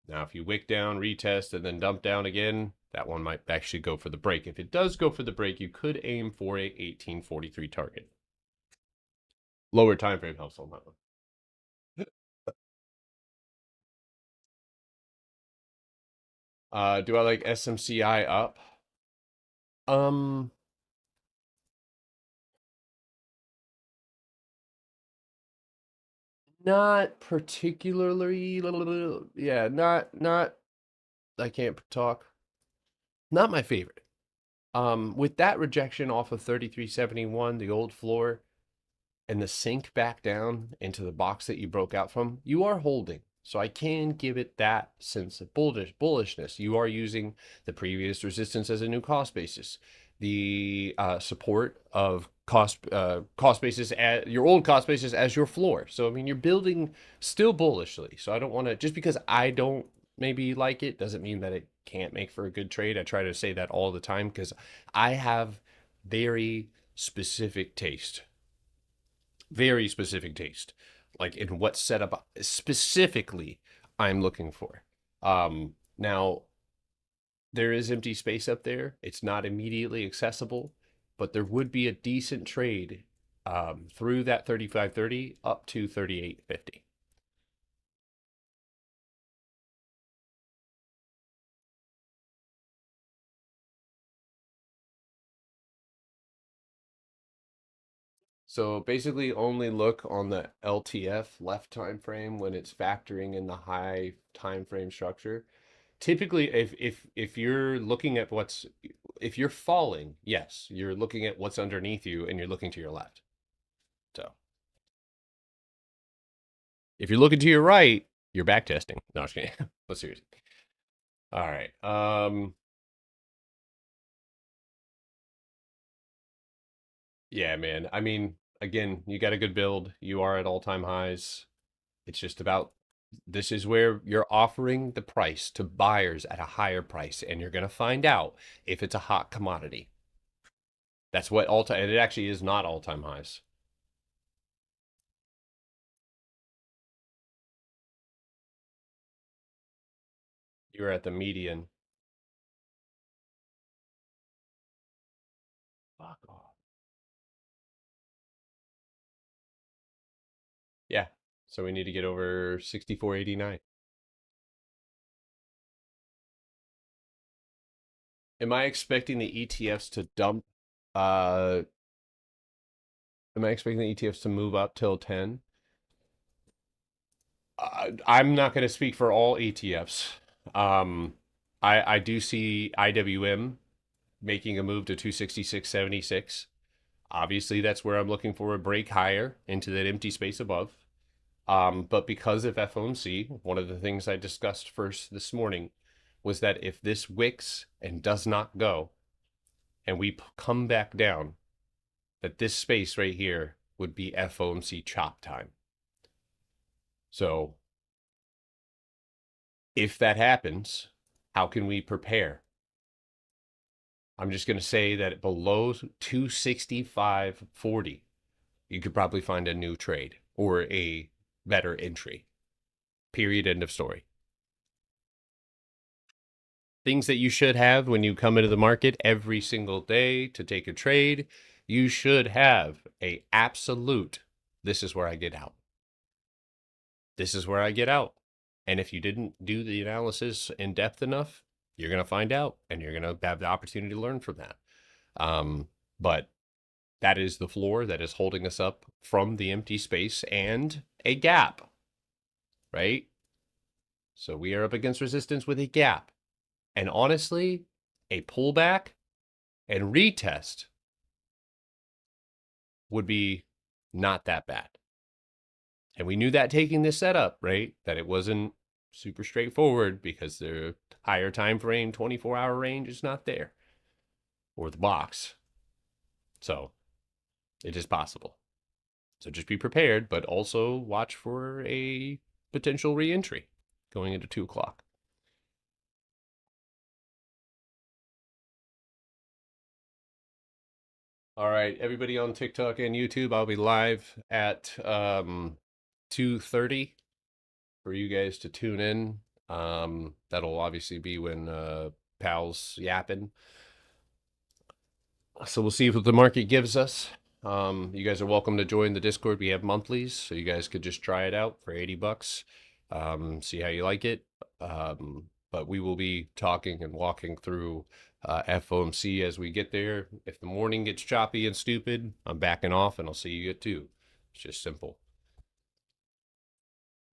Now, if you wick down, retest, and then dump down again, that one might actually go for the break. If it does go for the break, you could aim for a 1843 target. Lower time frame helps on that one. Do I like SMCI up? Not particularly. Yeah, not. I can't talk. Not my favorite. With that rejection off of 3371, the old floor, and the sink back down into the box that you broke out from, you are holding. So I can give it that sense of bullishness. You are using the previous resistance as a new cost basis. The support of cost basis at your old cost basis as your floor. So I mean, you're building still bullishly. So I don't want to, just because I don't maybe like it doesn't mean that it can't make for a good trade. I try to say that all the time because I have very specific taste. Very specific taste, like in what setup specifically I'm looking for. Now there is empty space up there. It's not immediately accessible, but there would be a decent trade through that 3530 up to 3850. So basically only look on the LTF left time frame when it's factoring in the high time frame structure. Typically, if you're looking at if you're falling, yes, you're looking at what's underneath you and you're looking to your left. So if you're looking to your right, you're back testing. No, I'm just kidding. Let's seriously. All right. Yeah, man. I mean, again, you got a good build. You are at all-time highs. It's just about this is where you're offering the price to buyers at a higher price, and you're going to find out if it's a hot commodity. That's what all-time, and it actually is not all-time highs. You're at the median. Fuck off. Yeah. So we need to get over 64.89. Am I expecting the ETFs to dump? Am I expecting the ETFs to move up till 10? I'm not going to speak for all ETFs. I do see IWM making a move to 266.76. Obviously, that's where I'm looking for a break higher into that empty space above. But because of FOMC, one of the things I discussed first this morning was that if this wicks and does not go, and we come back down, that this space right here would be FOMC chop time. So if that happens, how can we prepare? I'm just going to say that below 265.40, you could probably find a new trade or a better entry. Period. End of story. Things that you should have when you come into the market every single day to take a trade. You should have a absolute, this is where I get out. This is where I get out. And if you didn't do the analysis in depth enough, you're going to find out and you're going to have the opportunity to learn from that. But that is the floor that is holding us up from the empty space and a gap, right? So we are up against resistance with a gap. And honestly, a pullback and retest would be not that bad. And we knew that taking this setup, right? That it wasn't super straightforward because the higher time frame, 24-hour range is not there. Or the box. So it is possible. So just be prepared, but also watch for a potential re-entry going into 2 o'clock. All right, everybody on TikTok and YouTube, I'll be live at 2:30 for you guys to tune in. That'll obviously be when Pal's yapping. So we'll see what the market gives us. You guys are welcome to join the Discord. We have monthlies, so you guys could just try it out for $80. See how you like it. But we will be talking and walking through FOMC as we get there. If the morning gets choppy and stupid, I'm backing off and I'll see you at 2. It's just simple.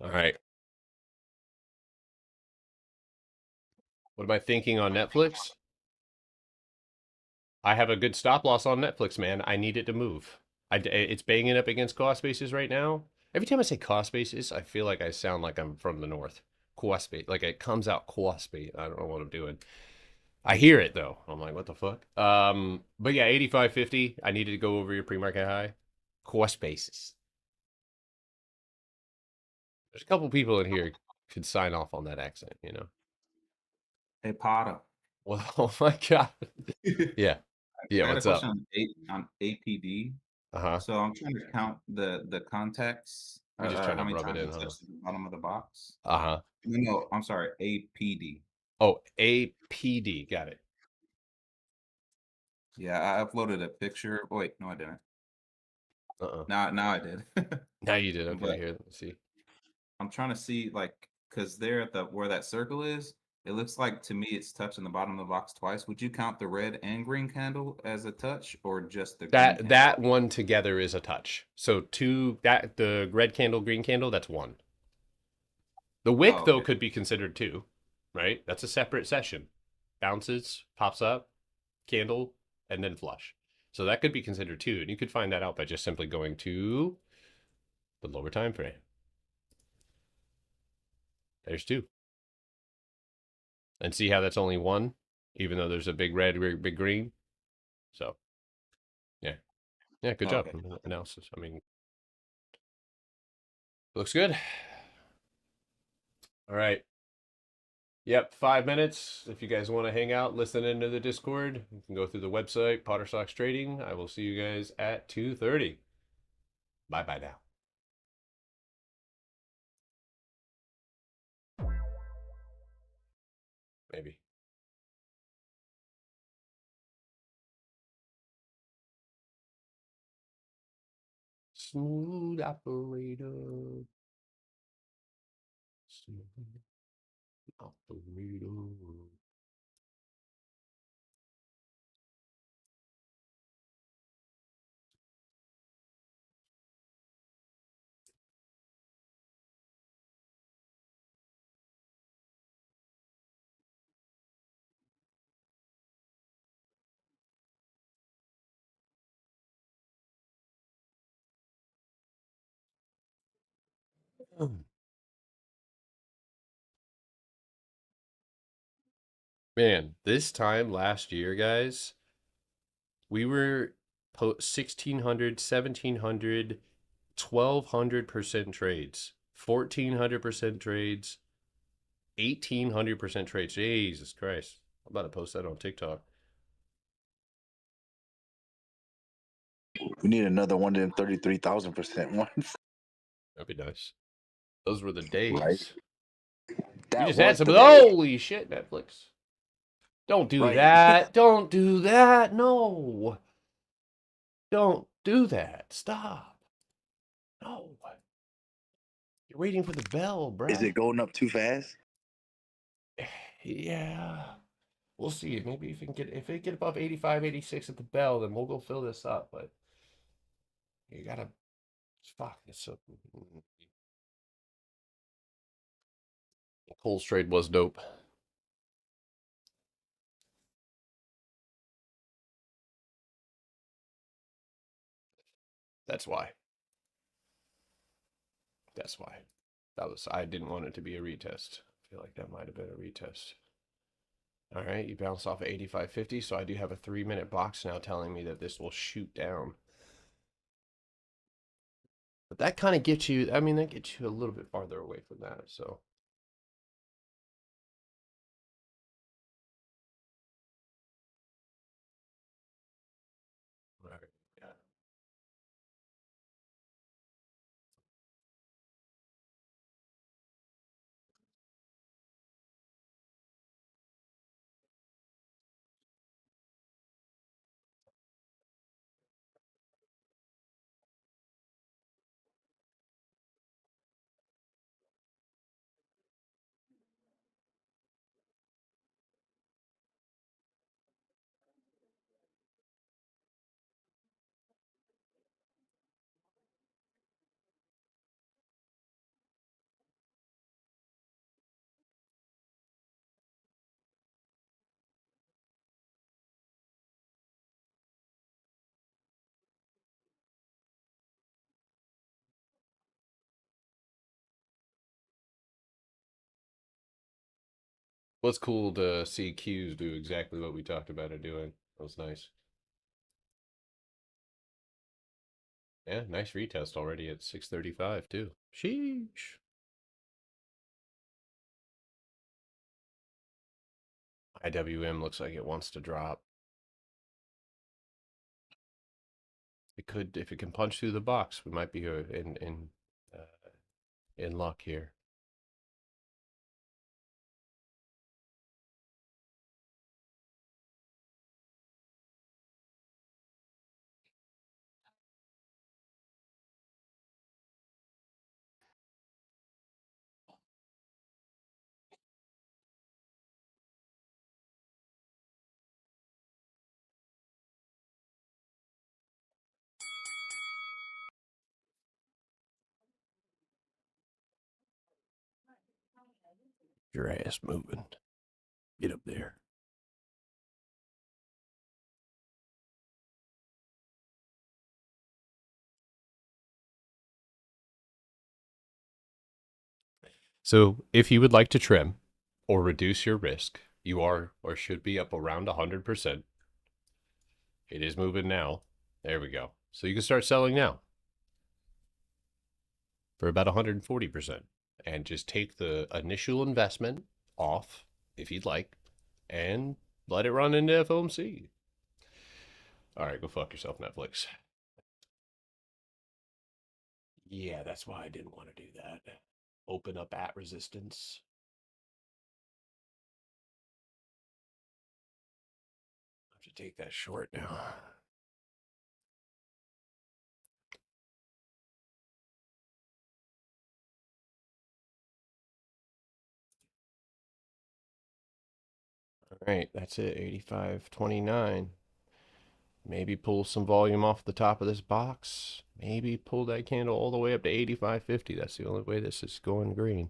All right. What am I thinking on Netflix? I have a good stop loss on Netflix, man. I need it to move. It's banging up against cost basis right now. Every time I say cost basis, I feel like I sound like I'm from the north. Cost basis, like it comes out cost basis. I don't know what I'm doing. I hear it though. I'm like, what the fuck? But yeah, 85.50. I needed to go over your pre-market high. Cost basis. There's a couple people in here could sign off on that accent, you know. Hey Potter. Well, oh my god. Yeah. Yeah, I got what's a up? question on APD. Uh-huh. So I'm trying to count the contacts. You're just trying how to many rub it times in, it huh? touched the bottom of the box. Uh-huh. No, I'm sorry, APD. Oh, APD. Got it. Yeah, I uploaded a picture. Oh, wait, no, I didn't. Uh-uh. Now I did. Now you did. Okay, But here, let me see. I'm trying to see, like, because there at the where that circle is, it looks like to me it's touching the bottom of the box twice. Would you count the red and green candle as a touch, or just the green candle? That one together is a touch. So the red candle, green candle, that's one. The wick, Oh, though, okay. could be considered 2, right? That's a separate session. Bounces, pops up, candle, and then flush. So that could be considered 2. And you could find that out by just simply going to the lower time frame. There's 2. And see how that's only 1, even though there's a big red, big green. So, yeah. Yeah, good job. Okay. Analysis. I mean, looks good. All right. Yep, 5 minutes. If you guys want to hang out, listen into the Discord, you can go through the website, Potter Stocks Trading. I will see you guys at 2:30. Bye-bye now. Maybe. Smooth operator. Smooth operator. Man, this time last year, guys, we were 1600, 1700, 1200% trades, 1400% trades, 1800% trades. Jesus Christ. I'm about to post that on TikTok. We need another one of them 33,000% ones. That'd be nice. Those were the days. Right. We That just had was some. the day. Holy shit, Netflix. Don't do Right. that. Don't do that. No. Don't do that. Stop. No. You're waiting for the bell, bruh. Is it going up too fast? Yeah. We'll see. Maybe if it get above 85, 86 at the bell, then we'll go fill this up. But you gotta fuck this up. Cole's trade was dope. That's why. That's why. I didn't want it to be a retest. I feel like that might have been a retest. All right, you bounce off of 85.50, so I do have a 3-minute box now telling me that this will shoot down. But that kind of gets you, I mean, that gets you a little bit farther away from that, so. All right, yeah. Was cool to see Q's do exactly what we talked about it doing. That was nice. Yeah, nice retest already at 635 too. Sheesh. IWM looks like it wants to drop. It could, if it can punch through the box, we might be in luck here. Your ass moving. Get up there. So if you would like to trim or reduce your risk, you are or should be up around 100%. It is moving now. There we go. So you can start selling now for about 140% and just take the initial investment off if you'd like and let it run into FOMC. All right, go fuck yourself, Netflix. Yeah, that's why I didn't want to do that. Open up at resistance. take that short now. All right, that's it. 85.29. Maybe pull some volume off the top of this box. Maybe pull that candle all the way up to 85.50. That's the only way this is going green.